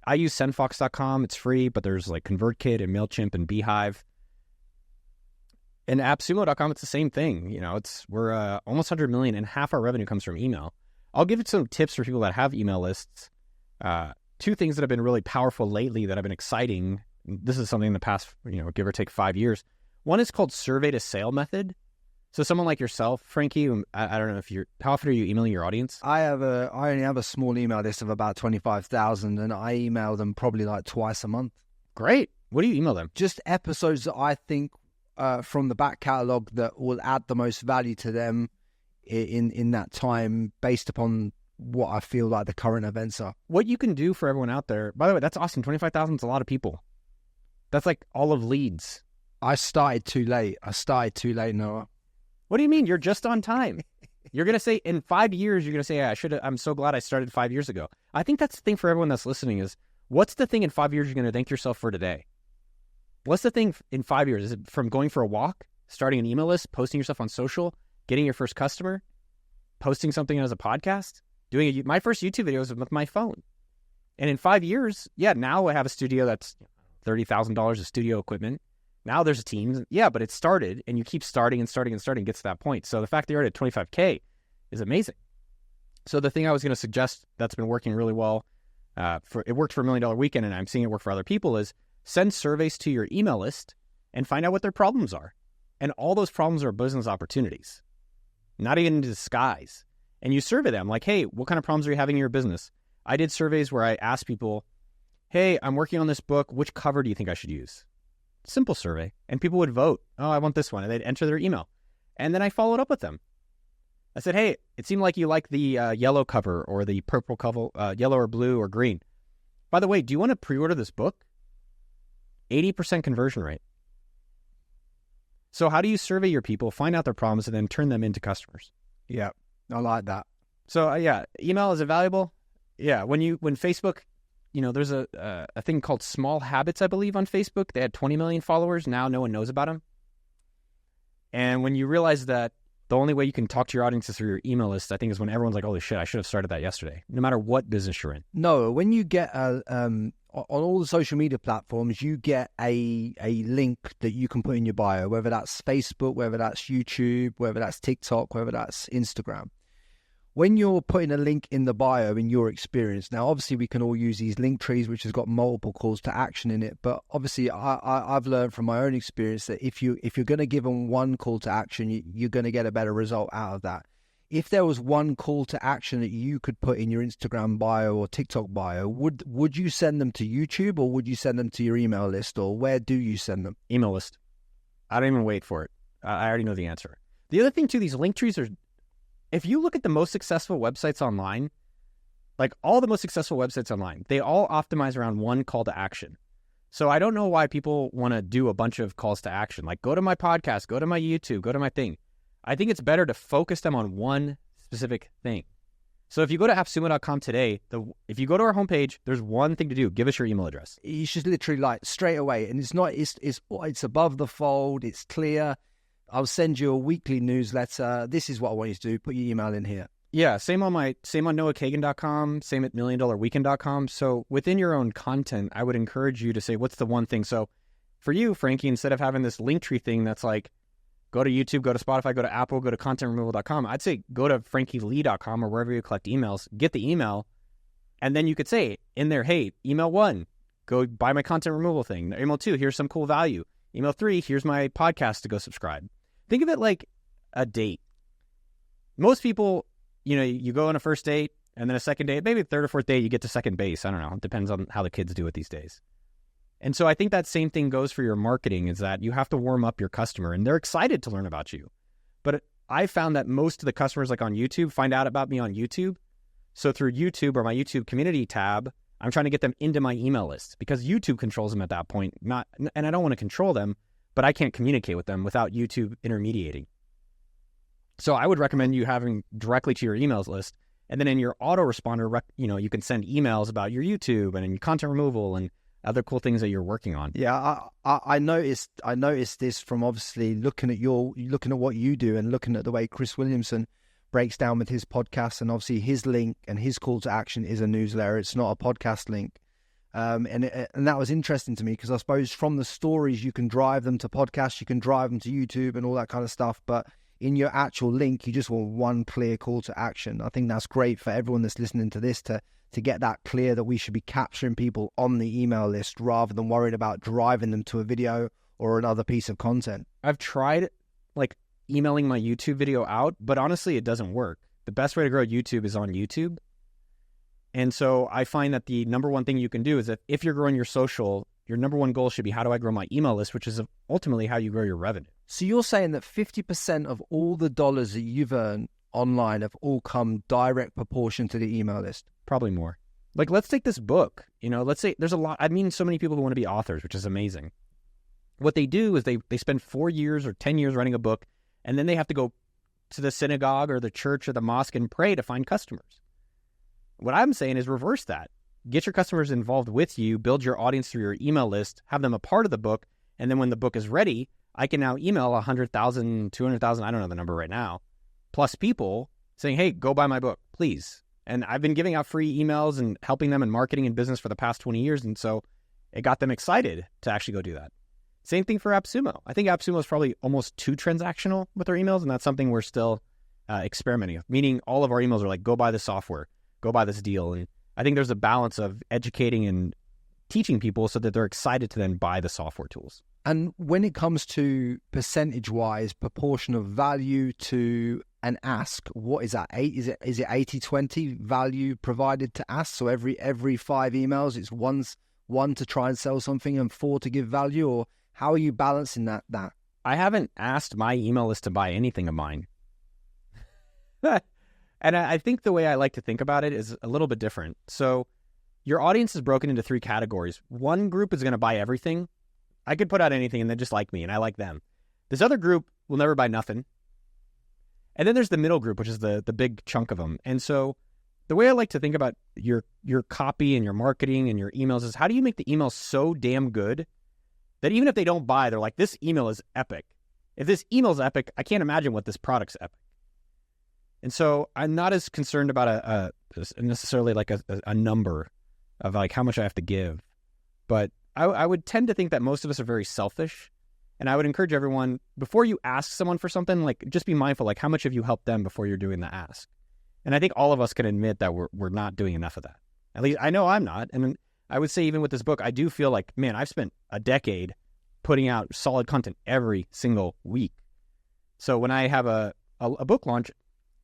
I use sendfox.com. It's free, but there's like ConvertKit and MailChimp and Beehive. And appsumo.com, it's the same thing. We're almost 100 million, and half our revenue comes from email. I'll give it some tips for people that have email lists. 2 things that have been really powerful lately that have been exciting. This is something in the past, give or take 5 years. One is called survey to sale method. So someone like yourself, Frankie, I don't know how often are you emailing your audience? I only have a small email list of about 25,000, and I email them probably like twice a month. Great. What do you email them? Just episodes that I think from the back catalog that will add the most value to them in that time, based upon what I feel like the current events are. What you can do for everyone out there, by the way, that's awesome. 25,000 is a lot of people. That's like all of leads. I started too late, Noah. What do you mean? You're just on time. You're going to say in 5 years, you're going to say, I'm so glad I started 5 years ago. I think that's the thing for everyone that's listening is, what's the thing in 5 years you're going to thank yourself for today? What's the thing in 5 years? Is it from going for a walk, starting an email list, posting yourself on social, getting your first customer, posting something as a podcast, my first YouTube video was with my phone. And in 5 years, now I have a studio that's $30,000 of studio equipment. Now there's a team. Yeah, but it started, and you keep starting and starting and starting, gets to that point. So the fact that you're already at 25K is amazing. So the thing I was going to suggest that's been working really well, it worked for $1 Million Weekend, and I'm seeing it work for other people, is send surveys to your email list and find out what their problems are. And all those problems are business opportunities, not even in disguise. And you survey them like, hey, what kind of problems are you having in your business? I did surveys where I asked people, hey, I'm working on this book. Which cover do you think I should use? Simple survey. And people would vote. Oh, I want this one. And they'd enter their email. And then I followed up with them. I said, hey, it seemed like you like the yellow cover or the purple cover, yellow or blue or green. By the way, do you want to pre-order this book? 80% conversion rate. So how do you survey your people, find out their problems, and then turn them into customers? Yeah, I like that. So email, is it valuable? Yeah, when Facebook, there's a thing called Small Habits, I believe, on Facebook. They had 20 million followers. Now no one knows about them. And when you realize that the only way you can talk to your audience is through your email list, I think is when everyone's like, holy shit, I should have started that yesterday, no matter what business you're in. No, when you get on all the social media platforms, you get a link that you can put in your bio, whether that's Facebook, whether that's YouTube, whether that's TikTok, whether that's Instagram. when you're putting a link in the bio, in your experience, now obviously we can all use these link trees, which has got multiple calls to action in it. But obviously, I've learned from my own experience that if you're going to give them one call to action, you're going to get a better result out of that. If there was one call to action that you could put in your Instagram bio or TikTok bio, would you send them to YouTube, or would you send them to your email list, or where do you send them? Email list. I don't even wait for it. I already know the answer. The other thing too, these link trees are, if you look at the most successful websites online, like all the most successful websites online, they all optimize around one call to action. So I don't know why people want to do a bunch of calls to action. Like, go to my podcast, go to my YouTube, go to my thing. I think it's better to focus them on one specific thing. So if you go to appsumo.com today, if you go to our homepage, there's one thing to do. Give us your email address. You should literally, like, straight away. And it's above the fold. It's clear. I'll send you a weekly newsletter. This is what I want you to do. Put your email in here. Yeah, same on noahkagan.com, same at milliondollarweekend.com. So within your own content, I would encourage you to say, what's the one thing? So for you, Frankie, instead of having this link tree thing that's like, go to YouTube, go to Spotify, go to Apple, go to contentremoval.com, I'd say go to frankielee.com or wherever you collect emails, get the email, and then you could say in there, hey, email 1, go buy my content removal thing. Email 2, here's some cool value. Email 3, here's my podcast to go subscribe. Think of it like a date. Most people, you go on a first date, and then a second date, maybe a third or fourth date, you get to second base. I don't know. It depends on how the kids do it these days. And so I think that same thing goes for your marketing, is that you have to warm up your customer, and they're excited to learn about you. But I found that most of the customers, like on YouTube, find out about me on YouTube. So through YouTube or my YouTube community tab, I'm trying to get them into my email list, because YouTube controls them at that point. And I don't want to control them, but I can't communicate with them without YouTube intermediating. So I would recommend you having directly to your emails list. And then in your autoresponder, you can send emails about your YouTube and content removal and other cool things that you're working on. Yeah, I noticed this from obviously looking at what you do and looking at the way Chris Williamson breaks down with his podcast, and obviously his link and his call to action is a newsletter. It's not a podcast link. And that was interesting to me, because I suppose from the stories you can drive them to podcasts, you can drive them to YouTube and all that kind of stuff. But in your actual link, you just want one clear call to action. I think that's great for everyone that's listening to this to get that clear, that we should be capturing people on the email list rather than worried about driving them to a video or another piece of content. I've tried emailing my YouTube video out, but honestly, it doesn't work. The best way to grow YouTube is on YouTube. And so I find that the number one thing you can do is that if you're growing your social, your number one goal should be, how do I grow my email list, which is ultimately how you grow your revenue. So you're saying that 50% of all the dollars that you've earned online have all come direct proportion to the email list? Probably more. Like, let's take this book. Let's say there's a lot. I mean, so many people who want to be authors, which is amazing. What they do is they spend 4 years or 10 years writing a book, and then they have to go to the synagogue or the church or the mosque and pray to find customers. What I'm saying is reverse that. Get your customers involved with you, build your audience through your email list, have them a part of the book, and then when the book is ready, I can now email 100,000, 200,000, I don't know the number right now, plus people saying, hey, go buy my book, please. And I've been giving out free emails and helping them in marketing and business for the past 20 years, and so it got them excited to actually go do that. Same thing for AppSumo. I think AppSumo is probably almost too transactional with our emails, and that's something we're still experimenting with, meaning all of our emails are like, go buy the software, go buy this deal. And I think there's a balance of educating and teaching people so that they're excited to then buy the software tools. And when it comes to percentage-wise, proportion of value to an ask, what is that? Is it 80-20 value provided to ask? So every 5 emails, it's one to try and sell something and 4 to give value? Or how are you balancing that? I haven't asked my email list to buy anything of mine. And I think the way I like to think about it is a little bit different. So your audience is broken into 3 categories. One group is going to buy everything. I could put out anything and they just like me and I like them. This other group will never buy nothing. And then there's the middle group, which is the big chunk of them. And so the way I like to think about your copy and your marketing and your emails is, how do you make the email so damn good that even if they don't buy, they're like, this email is epic. If this email is epic, I can't imagine what this product's epic. And so I'm not as concerned about necessarily like a number of like how much I have to give. But I would tend to think that most of us are very selfish. And I would encourage everyone, before you ask someone for something, like just be mindful, like how much have you helped them before you're doing the ask? And I think all of us can admit that we're not doing enough of that. At least I know I'm not. And I would say even with this book, I do feel like, man, I've spent a decade putting out solid content every single week. So when I have a book launch,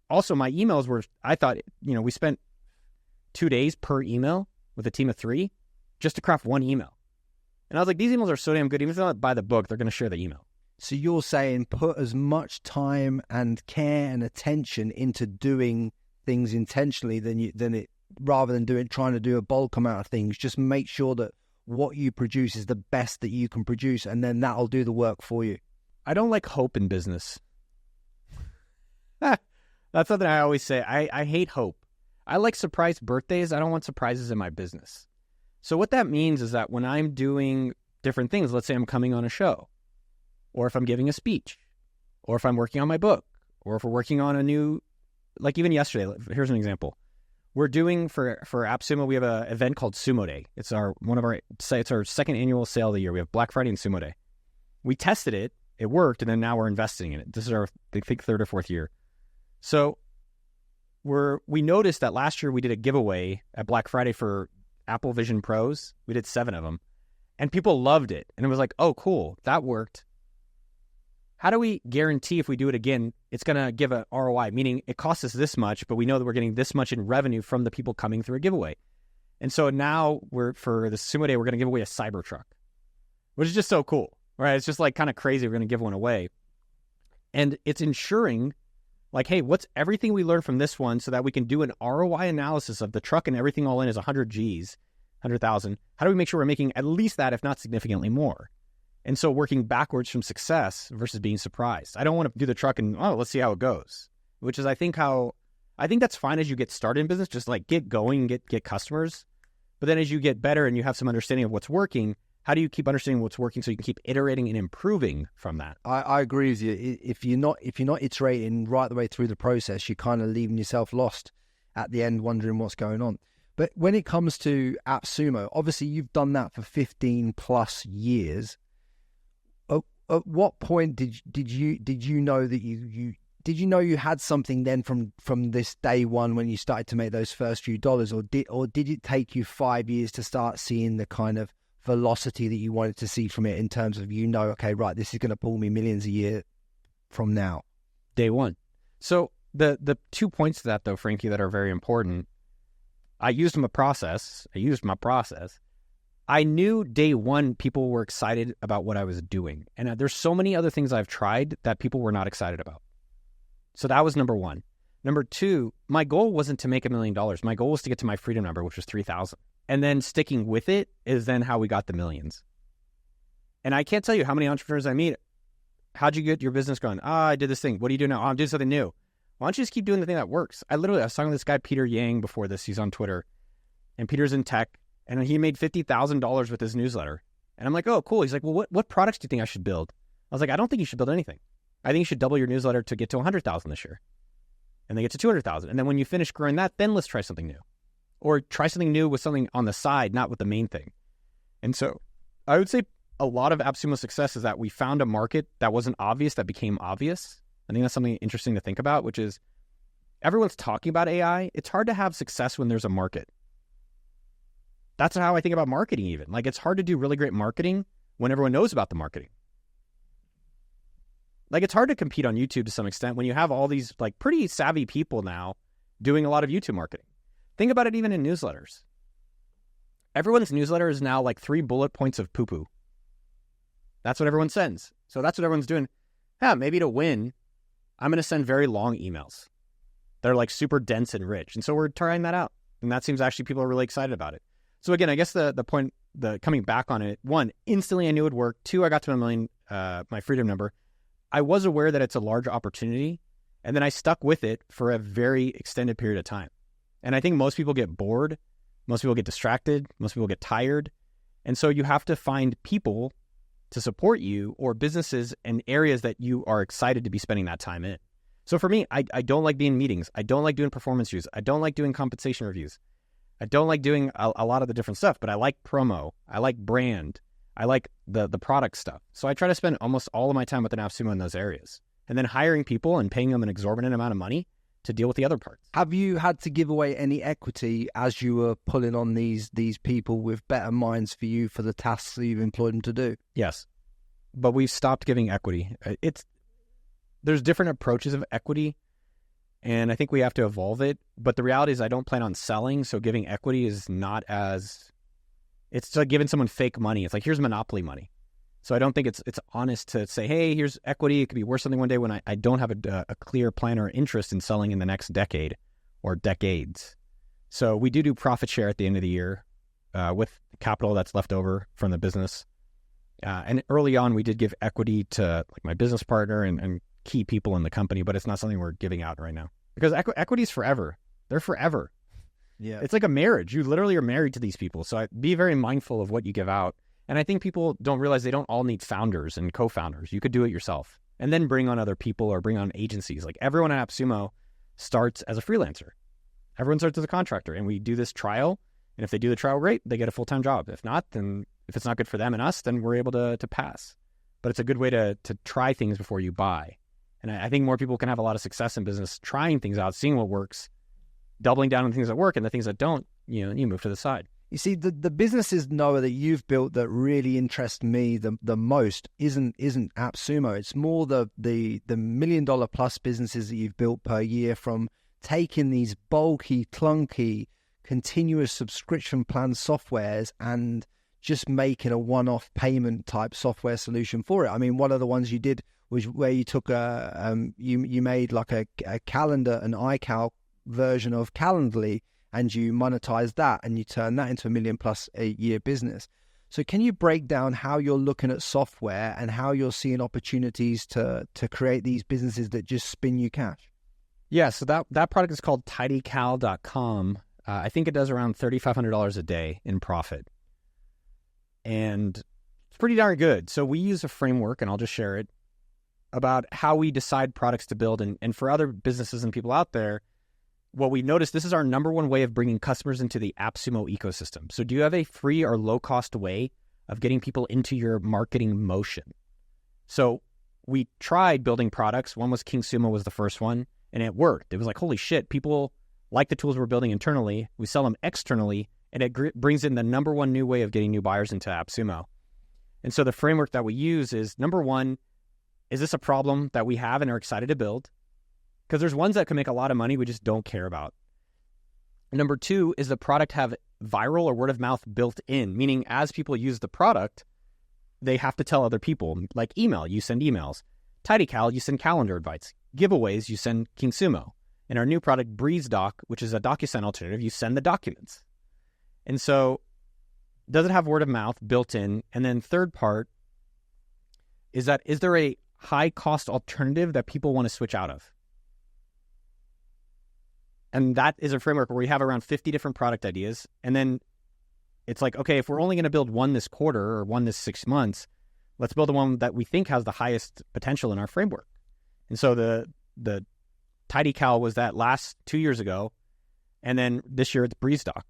also my emails were, I thought, we spent 2 days per email with a team of 3 just to craft one email. And I was like, these emails are so damn good. Even if they don't buy the book, they're going to share the email. So you're saying put as much time and care and attention into doing things intentionally rather than trying to do a bulk amount of things. Just make sure that what you produce is the best that you can produce, and then that'll do the work for you. I don't like hope in business. That's something I always say. I hate hope. I like surprise birthdays. I don't want surprises in my business. So what that means is that when I'm doing different things, let's say I'm coming on a show, or if I'm giving a speech, or if I'm working on my book, or if we're working on a new, like even yesterday, here's an example. We're doing for AppSumo, we have an event called Sumo Day. It's our second annual sale of the year. We have Black Friday and Sumo Day. We tested it, it worked, and then now we're investing in it. This is our, I think, 3rd or 4th year. So we noticed that last year we did a giveaway at Black Friday for Apple Vision Pros. We did 7 of them, and people loved it. And it was like, oh, cool, that worked. How do we guarantee if we do it again, it's going to give an ROI, meaning it costs us this much, but we know that we're getting this much in revenue from the people coming through a giveaway. And so now for the Sumo Day, we're going to give away a Cybertruck, which is just so cool, right? It's just like kind of crazy. We're going to give one away. And it's ensuring like, hey, what's everything we learned from this one so that we can do an ROI analysis of the truck and everything all in is 100 G's, 100,000. How do we make sure we're making at least that, if not significantly more? And so working backwards from success versus being surprised. I don't want to do the truck and, let's see how it goes, which is I think that's fine as you get started in business, just like get going, get customers. But then as you get better and you have some understanding of what's working, how do you keep understanding what's working so you can keep iterating and improving from that? I agree with you. If you're not iterating right the way through the process, you're kind of leaving yourself lost at the end, wondering what's going on. But when it comes to AppSumo, obviously you've done that for 15 plus years. At what point did you know that you had something then from this day one when you started to make those first few dollars, or did it take you 5 years to start seeing the kind of velocity that you wanted to see from it in terms of, okay, right, this is going to pull me millions a year from now? Day one. So the 2 points to that though, Frankie, that are very important. I used my process. I knew day one people were excited about what I was doing. And there's so many other things I've tried that people were not excited about. So that was number one. Number two, my goal wasn't to make $1 million. My goal was to get to my freedom number, which was 3,000. And then sticking with it is then how we got the millions. And I can't tell you how many entrepreneurs I meet. How'd you get your business going? I did this thing. What do you do now? I'm doing something new. Why don't you just keep doing the thing that works? I was talking to this guy, Peter Yang, before this. He's on Twitter. And Peter's in tech. And he made $50,000 with his newsletter. And I'm like, oh, cool. He's like, well, what products do you think I should build? I was like, I don't think you should build anything. I think you should double your newsletter to get to 100,000 this year. And then get to 200,000. And then when you finish growing that, then let's try something new. Or try something new with something on the side, not with the main thing. And so I would say a lot of AppSumo's success is that we found a market that wasn't obvious that became obvious. I think that's something interesting to think about, which is everyone's talking about AI. It's hard to have success when there's a market. That's how I think about marketing even. Like it's hard to do really great marketing when everyone knows about the marketing. Like it's hard to compete on YouTube to some extent when you have all these like pretty savvy people now doing a lot of YouTube marketing. Think about it even in newsletters. Everyone's newsletter is now like 3 bullet points of poo-poo. That's what everyone sends. So that's what everyone's doing. Yeah, maybe to win, I'm going to send very long emails. They're like super dense and rich. And so we're trying that out. And that seems actually people are really excited about it. So again, I guess the point, coming back on it, 1, instantly I knew it would work. 2, I got to $1 million, my freedom number. I was aware that it's a large opportunity. And then I stuck with it for a very extended period of time. And I think most people get bored. Most people get distracted. Most people get tired. And so you have to find people to support you or businesses and areas that you are excited to be spending that time in. So for me, I don't like being in meetings. I don't like doing performance reviews. I don't like doing compensation reviews. I don't like doing a lot of the different stuff, but I like promo. I like brand. I like the product stuff. So I try to spend almost all of my time with an AppSumo in those areas. And then hiring people and paying them an exorbitant amount of money, to deal with the other parts. Have you had to give away any equity as you were pulling on these people with better minds for you for the tasks that you've employed them to do? Yes, but we've stopped giving equity. There's different approaches of equity, and I think we have to evolve it. But the reality is I don't plan on selling, so giving equity is not as... It's like giving someone fake money. It's like, here's monopoly money. So I don't think it's honest to say, hey, here's equity. It could be worth something one day, when I don't have a clear plan or interest in selling in the next decade or decades. So we do profit share at the end of the year with capital that's left over from the business. And early on, we did give equity to like my business partner and key people in the company, but it's not something we're giving out right now because equity is forever. They're forever. Yeah, it's like a marriage. You literally are married to these people. So be very mindful of what you give out. And I think people don't realize they don't all need founders and co-founders. You could do it yourself and then bring on other people or bring on agencies. Like everyone at AppSumo starts as a freelancer. Everyone starts as a contractor, and we do this trial. And if they do the trial, great, they get a full-time job. If not, then if it's not good for them and us, then we're able to pass. But it's a good way to try things before you buy. And I think more people can have a lot of success in business trying things out, seeing what works, doubling down on the things that work, and the things that don't, you move to the side. You see, the businesses, Noah, that you've built that really interest me the most isn't AppSumo. It's more the $1 million plus businesses that you've built per year, from taking these bulky, clunky, continuous subscription plan softwares and just making a one-off payment type software solution for it. I mean, one of the ones you did was where you took you made like a calendar, an iCal version of Calendly, and you monetize that and you turn that into $1 million plus a year business. So can you break down how you're looking at software and how you're seeing opportunities to create these businesses that just spin you cash? Yeah, so that product is called tidycal.com. I think it does around $3,500 a day in profit. And it's pretty darn good. So we use a framework, and I'll just share it, about how we decide products to build. And for other businesses and people out there, what we noticed, this is our number one way of bringing customers into the AppSumo ecosystem. So do you have a free or low-cost way of getting people into your marketing motion? So we tried building products. One was KingSumo was the first one, and it worked. It was like, holy shit, people like the tools we're building internally. We sell them externally, and it brings in the number one new way of getting new buyers into AppSumo. And so the framework that we use is, number one, is this a problem that we have and are excited to build? Because there's ones that can make a lot of money we just don't care about. Number two, is the product have viral or word of mouth built in? Meaning as people use the product, they have to tell other people. Like email, you send emails. TidyCal, you send calendar invites. Giveaways, you send KingSumo. And our new product, BreezeDoc, which is a DocuSign alternative, you send the documents. And so does it have word of mouth built in? And then third part is there a high cost alternative that people want to switch out of? And that is a framework where we have around 50 different product ideas. And then it's like, okay, if we're only going to build one this quarter or one this 6 months, let's build the one that we think has the highest potential in our framework. And so the TidyCal was that last 2 years ago. And then this year it's BreezeDoc.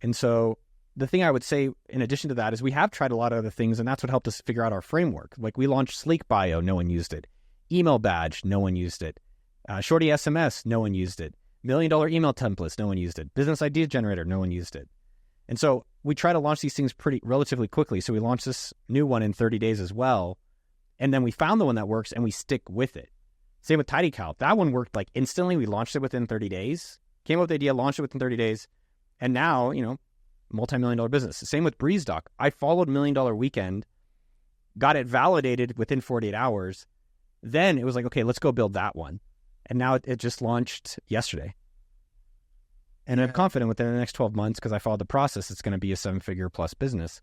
And so the thing I would say in addition to that is we have tried a lot of other things, and that's what helped us figure out our framework. Like we launched Sleek Bio, no one used it. Email Badge, no one used it. Shorty SMS, no one used it. $1 million email templates, no one used it. Business Idea Generator, no one used it. And so we try to launch these things relatively quickly. So we launched this new one in 30 days as well. And then we found the one that works and we stick with it. Same with TidyCal. That one worked like instantly. We launched it within 30 days. Came up with the idea, launched it within 30 days. And now, multi-million-dollar business. Same with BreezeDoc. I followed $1 Million Weekend, got it validated within 48 hours. Then it was like, okay, let's go build that one. And now it just launched yesterday. And I'm confident within the next 12 months, because I followed the process, it's going to be a 7-figure plus business.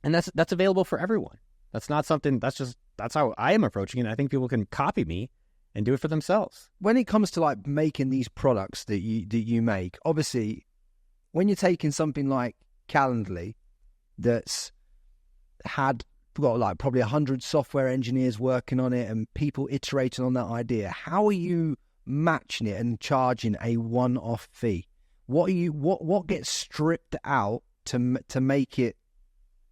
And that's available for everyone. That's not something, that's how I am approaching it. I think people can copy me and do it for themselves. When it comes to like making these products that you make, obviously, when you're taking something like Calendly that's got like probably 100 software engineers working on it and people iterating on that idea, how are you matching it and charging a one-off fee? What gets stripped out to make it,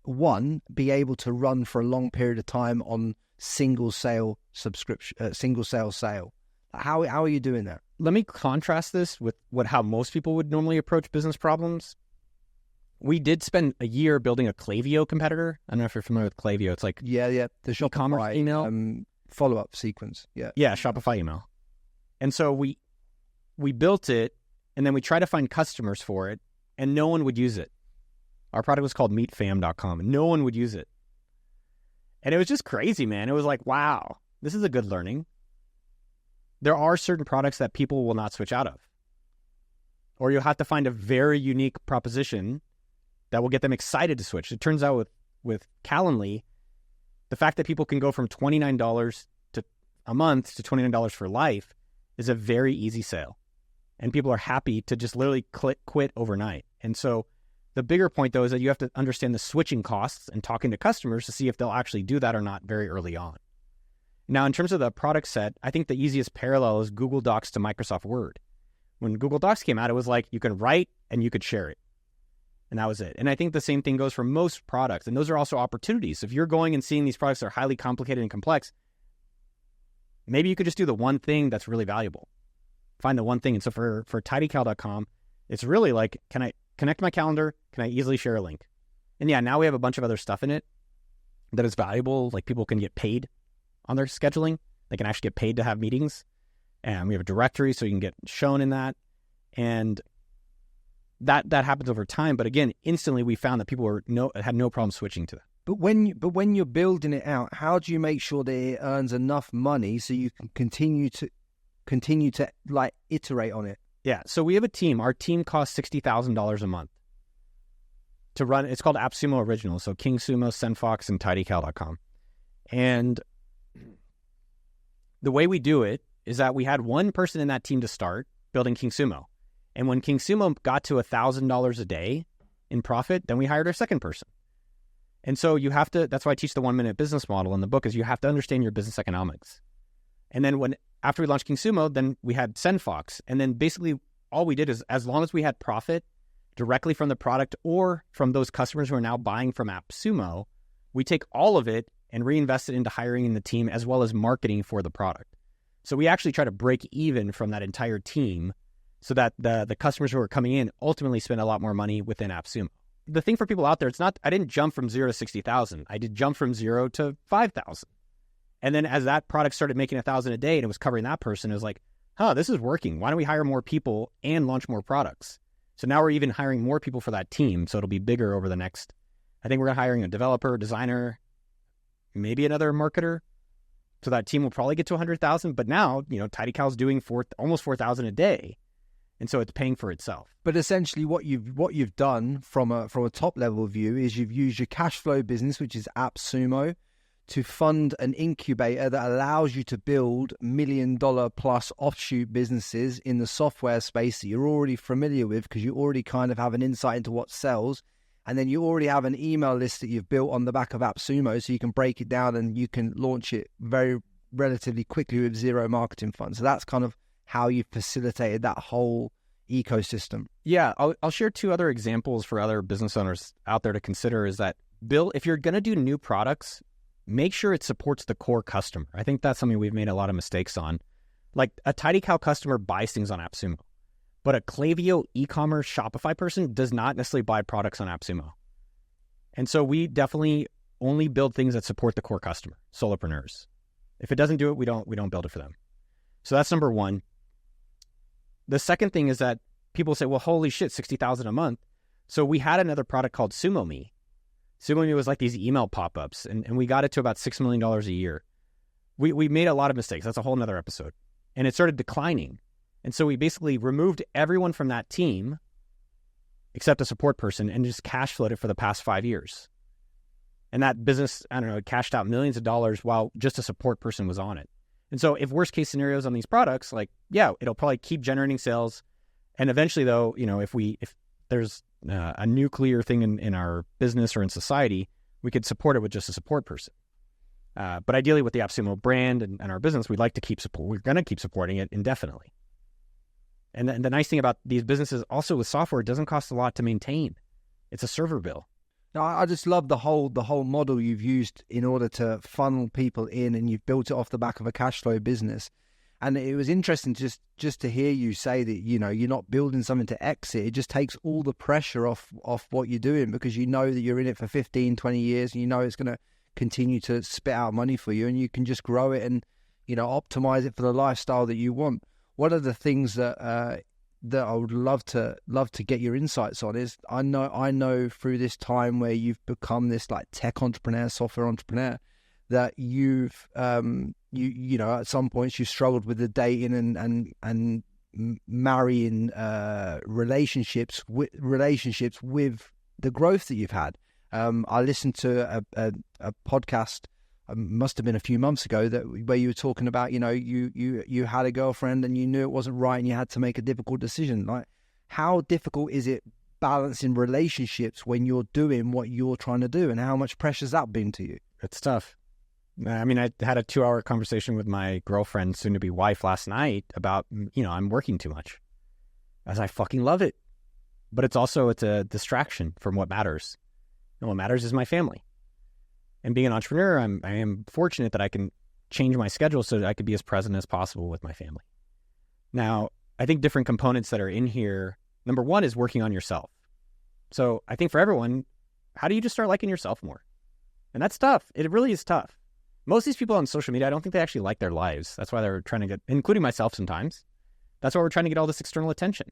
one, be able to run for a long period of time on single sale sale? How are you doing that? Let me contrast this with how most people would normally approach business problems. We did spend a year building a Klaviyo competitor. I don't know if you're familiar with Klaviyo. It's like the e-commerce Shopify email follow-up sequence. Yeah, Shopify email. And so we built it, and then we tried to find customers for it, and no one would use it. Our product was called meetfam.com, and no one would use it. And it was just crazy, man. It was like, wow, this is a good learning. There are certain products that people will not switch out of. Or you'll have to find a very unique proposition that will get them excited to switch. It turns out with Calendly, the fact that people can go from $29 to a month to $29 for life is a very easy sale. And people are happy to just literally quit overnight. And so the bigger point, though, is that you have to understand the switching costs and talking to customers to see if they'll actually do that or not very early on. Now, in terms of the product set, I think the easiest parallel is Google Docs to Microsoft Word. When Google Docs came out, it was like you can write and you could share it. And that was it. And I think the same thing goes for most products. And those are also opportunities. If you're going and seeing these products that are highly complicated and complex, maybe you could just do the one thing that's really valuable. Find the one thing. And so for tidycal.com, it's really like, can I connect my calendar? Can I easily share a link? And yeah, now we have a bunch of other stuff in it that is valuable. Like people can get paid on their scheduling. They can actually get paid to have meetings. And we have a directory so you can get shown in that. And that happens over time. But again, instantly we found that people had no problem switching to that. But when you're building it out, how do you make sure that it earns enough money so you can continue to like iterate on it? Yeah. So we have a team. Our team costs $60,000 a month to run. It's called AppSumo Original. So King Sumo, SendFox, and tidycal.com. And the way we do it is that we had one person in that team to start building King Sumo. And when King Sumo got to $1,000 a day in profit, then we hired our second person. And so you have to, that's why I teach the 1-minute business model in the book, is you have to understand your business economics. And then after we launched King Sumo, then we had SendFox. And then basically all we did is, as long as we had profit directly from the product or from those customers who are now buying from AppSumo, we take all of it and reinvest it into hiring in the team as well as marketing for the product. So we actually try to break even from that entire team so that the customers who are coming in ultimately spend a lot more money within AppSumo. The thing for people out there, it's not, I didn't jump from 0 to 60,000. I did jump from 0 to 5,000. And then as that product started making 1,000 a day and it was covering that person, it was like, this is working. Why don't we hire more people and launch more products? So now we're even hiring more people for that team. So it'll be bigger over the next, I think we're hiring a developer, designer, maybe another marketer. So that team will probably get to 100,000. But now, TidyCal's doing almost 4,000 a day. And so it's paying for itself. But essentially what you've done from a top level view is you've used your cash flow business, which is AppSumo, to fund an incubator that allows you to build $1 million plus offshoot businesses in the software space that you're already familiar with because you already kind of have an insight into what sells. And then you already have an email list that you've built on the back of AppSumo, so you can break it down and you can launch it very relatively quickly with zero marketing funds. So that's kind of how you facilitated that whole ecosystem. Yeah, I'll share 2 other examples for other business owners out there to consider is that, if you're going to do new products, make sure it supports the core customer. I think that's something we've made a lot of mistakes on. Like a TidyCal customer buys things on AppSumo, but a Klaviyo e-commerce Shopify person does not necessarily buy products on AppSumo. And so we definitely only build things that support the core customer, solopreneurs. If it doesn't do it, we don't build it for them. So that's number one. The second thing is that people say, well, holy shit, 60,000 a month. So we had another product called SumoMe. SumoMe was like these email pop-ups, and we got it to about $6 million a year. We made a lot of mistakes. That's a whole nother episode. And it started declining. And so we basically removed everyone from that team except a support person and just cash flowed it for the past 5 years. And that business, I don't know, it cashed out millions of dollars while just a support person was on it. And so if worst case scenarios on these products, like, yeah, it'll probably keep generating sales. And eventually though, if there's a nuclear thing in our business or in society, we could support it with just a support person. But ideally with the AppSumo brand and our business, we'd like to keep support. We're going to keep supporting it indefinitely. And the nice thing about these businesses also with software, it doesn't cost a lot to maintain. It's a server bill. No, I just love the whole model you've used in order to funnel people in, and you've built it off the back of a cash flow business. And it was interesting just to hear you say that, you know, you're not building something to exit. It just takes all the pressure off what you're doing, because you know that you're in it for 15, 20 years, and you know it's going to continue to spit out money for you, and you can just grow it and, you know, optimize it for the lifestyle that you want. One of the things that I would love to get your insights on is, I know through this time where you've become this like tech entrepreneur, software entrepreneur, that you've you know, at some points you struggled with the dating and marrying relationships with the growth that you've had. I listened to a podcast, must have been a few months ago, where you were talking about, you know, you had a girlfriend and you knew it wasn't right and you had to make a difficult decision. Like, how difficult is it balancing relationships when you're doing what you're trying to do, and how much pressure's that been to you? It's tough. I mean, I had a 2-hour conversation with my girlfriend, soon-to-be wife, last night about, you know, I'm working too much. As I fucking love it. But it's a distraction from what matters. And what matters is my family. And being an entrepreneur, I am fortunate that I can change my schedule so that I could be as present as possible with my family. Now, I think different components that are in here, number one is working on yourself. So I think for everyone, how do you just start liking yourself more? And that's tough. It really is tough. Most of these people on social media, I don't think they actually like their lives. That's why they're trying to get, including myself sometimes, that's why we're trying to get all this external attention.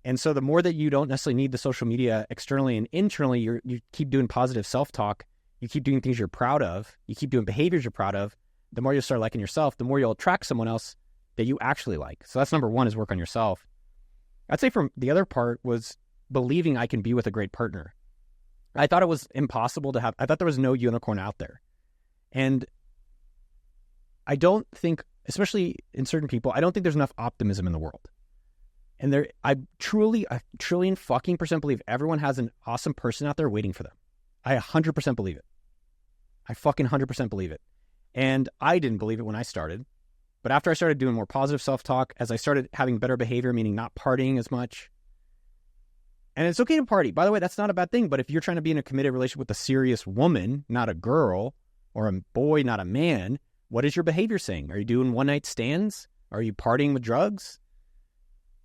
And so the more that you don't necessarily need the social media externally and internally, you keep doing positive self-talk, you keep doing things you're proud of, you keep doing behaviors you're proud of, the more you'll start liking yourself, the more you'll attract someone else that you actually like. So that's number one, is work on yourself. I'd say from the other part was believing I can be with a great partner. I thought it was impossible to have. I thought there was no unicorn out there. And I don't think, especially in certain people, I don't think there's enough optimism in the world. And I truly, a trillion fucking % believe everyone has an awesome person out there waiting for them. I 100% believe it. I fucking 100% believe it. And I didn't believe it when I started. But after I started doing more positive self-talk, as I started having better behavior, meaning not partying as much, and it's okay to party. By the way, that's not a bad thing. But if you're trying to be in a committed relationship with a serious woman, not a girl, or a boy, not a man, what is your behavior saying? Are you doing one-night stands? Are you partying with drugs?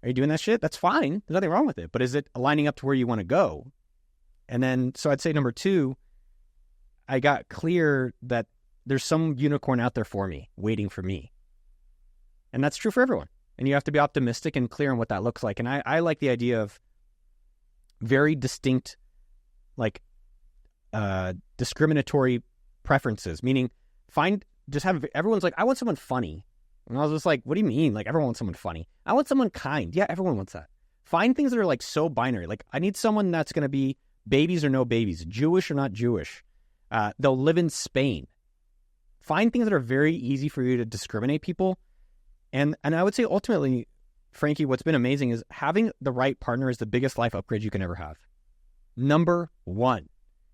Are you doing that shit? That's fine. There's nothing wrong with it. But is it aligning up to where you want to go? And then, so I'd say number two, I got clear that there's some unicorn out there for me, waiting for me. And that's true for everyone. And you have to be optimistic and clear on what that looks like. And I like the idea of very distinct, like, discriminatory preferences, meaning everyone's like, I want someone funny. And I was just like, what do you mean? Like, everyone wants someone funny. I want someone kind. Yeah, everyone wants that. Find things that are like so binary. Like, I need someone that's going to be babies or no babies, Jewish or not Jewish. They'll live in Spain. Find things that are very easy for you to discriminate people. And I would say ultimately, Frankie, what's been amazing is having the right partner is the biggest life upgrade you can ever have. Number one,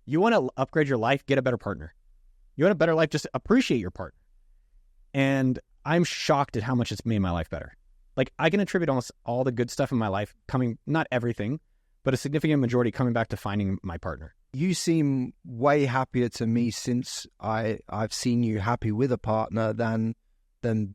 you want to upgrade your life, get a better partner. You want a better life, just appreciate your partner. And I'm shocked at how much it's made my life better. Like, I can attribute almost all the good stuff in my life coming, not everything, but a significant majority coming back to finding my partner. You seem way happier to me since I've seen you happy with a partner than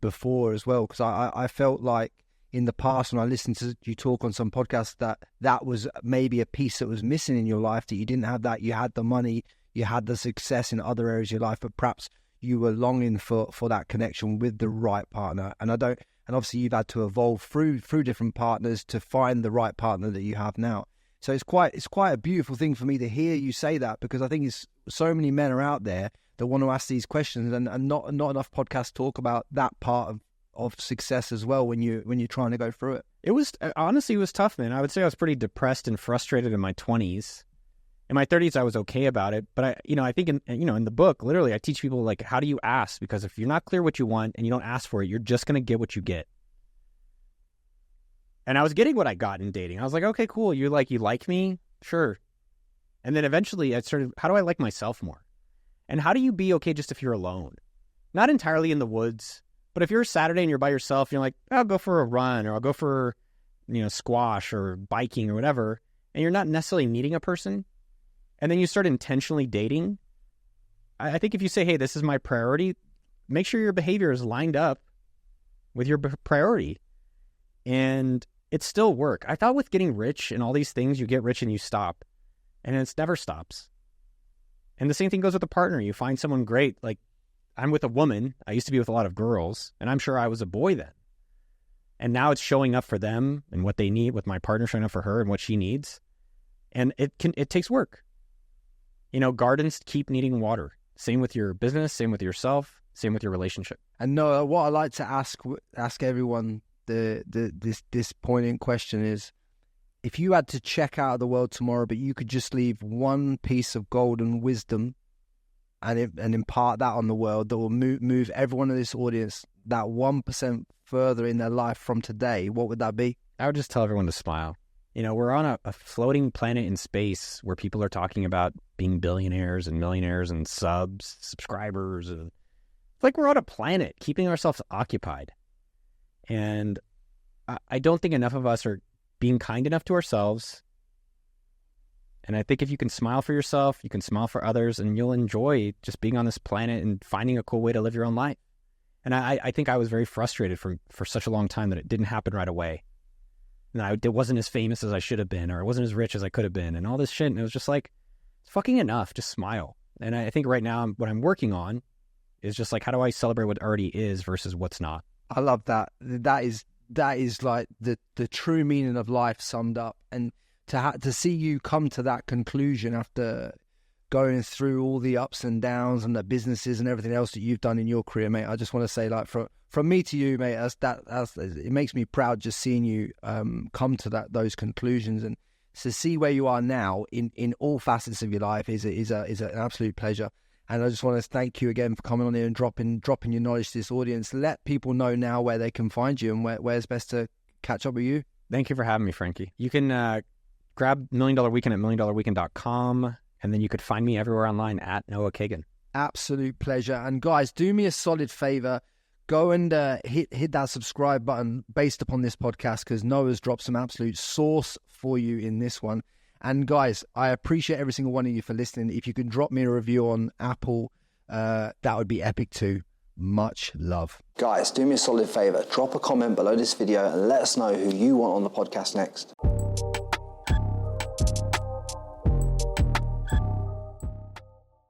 before as well. Because I felt like in the past, when I listened to you talk on some podcasts, that was maybe a piece that was missing in your life, that you didn't have that. You had the money, you had the success in other areas of your life, but perhaps you were longing for that connection with the right partner. And obviously you've had to evolve through different partners to find the right partner that you have now. So it's quite a beautiful thing for me to hear you say that, because I think so many men are out there that want to ask these questions, and not enough podcasts talk about that part of success as well when you're trying to go through it. It was, honestly, it was tough, man. I would say I was pretty depressed and frustrated in my 20s. In my 30s, I was okay about it. But I think in the book, literally, I teach people, like, how do you ask? Because if you're not clear what you want and you don't ask for it, you're just going to get what you get. And I was getting what I got in dating. I was like, okay, cool. You like me? Sure. And then eventually I started, how do I like myself more? And how do you be okay just if you're alone? Not entirely in the woods, but if you're a Saturday and you're by yourself, you're like, I'll go for a run, or I'll go for, squash or biking or whatever. And you're not necessarily needing a person. And then you start intentionally dating. I think if you say, hey, this is my priority, make sure your behavior is lined up with your priority. And it's still work. I thought with getting rich and all these things, you get rich and you stop. And it never stops. And the same thing goes with a partner. You find someone great. Like, I'm with a woman. I used to be with a lot of girls, and I'm sure I was a boy then. And now it's showing up for them and what they need, with my partner showing up for her and what she needs. And it takes work. You know, gardens keep needing water. Same with your business, same with yourself, same with your relationship. And Noah, what I like to ask everyone this poignant question is, if you had to check out of the world tomorrow, but you could just leave one piece of golden wisdom and impart that on the world that will move everyone in this audience that 1% further in their life from today, what would that be? I would just tell everyone to smile. You know, we're on a floating planet in space where people are talking about being billionaires and millionaires and subscribers. And it's like we're on a planet keeping ourselves occupied. And I don't think enough of us are being kind enough to ourselves. And I think if you can smile for yourself, you can smile for others, and you'll enjoy just being on this planet and finding a cool way to live your own life. And I think I was very frustrated for such a long time that it didn't happen right away. And it wasn't as famous as I should have been, or I wasn't as rich as I could have been, and all this shit. And it was just like, it's fucking enough. Just smile. And I think right now what I'm working on is just like, how do I celebrate what already is versus what's not? I love that. That is like the true meaning of life summed up. And to see you come to that conclusion after going through all the ups and downs and the businesses and everything else that you've done in your career, mate, I just want to say, like, from me to you, mate, it makes me proud just seeing you come to those conclusions, and to see where you are now in all facets of your life is an absolute pleasure. And I just want to thank you again for coming on here and dropping your knowledge to this audience. Let people know now where they can find you and where's best to catch up with you. Thank you for having me, Frankie. You can grab $1 Million Weekend at milliondollarweekend.com, and then you could find me everywhere online at Noah Kagan. Absolute pleasure. And guys, do me a solid favor. Go and hit that subscribe button based upon this podcast, because Noah's dropped some absolute sauce for you in this one. And guys, I appreciate every single one of you for listening. If you can drop me a review on Apple, that would be epic too. Much love. Guys, do me a solid favor. Drop a comment below this video and let us know who you want on the podcast next.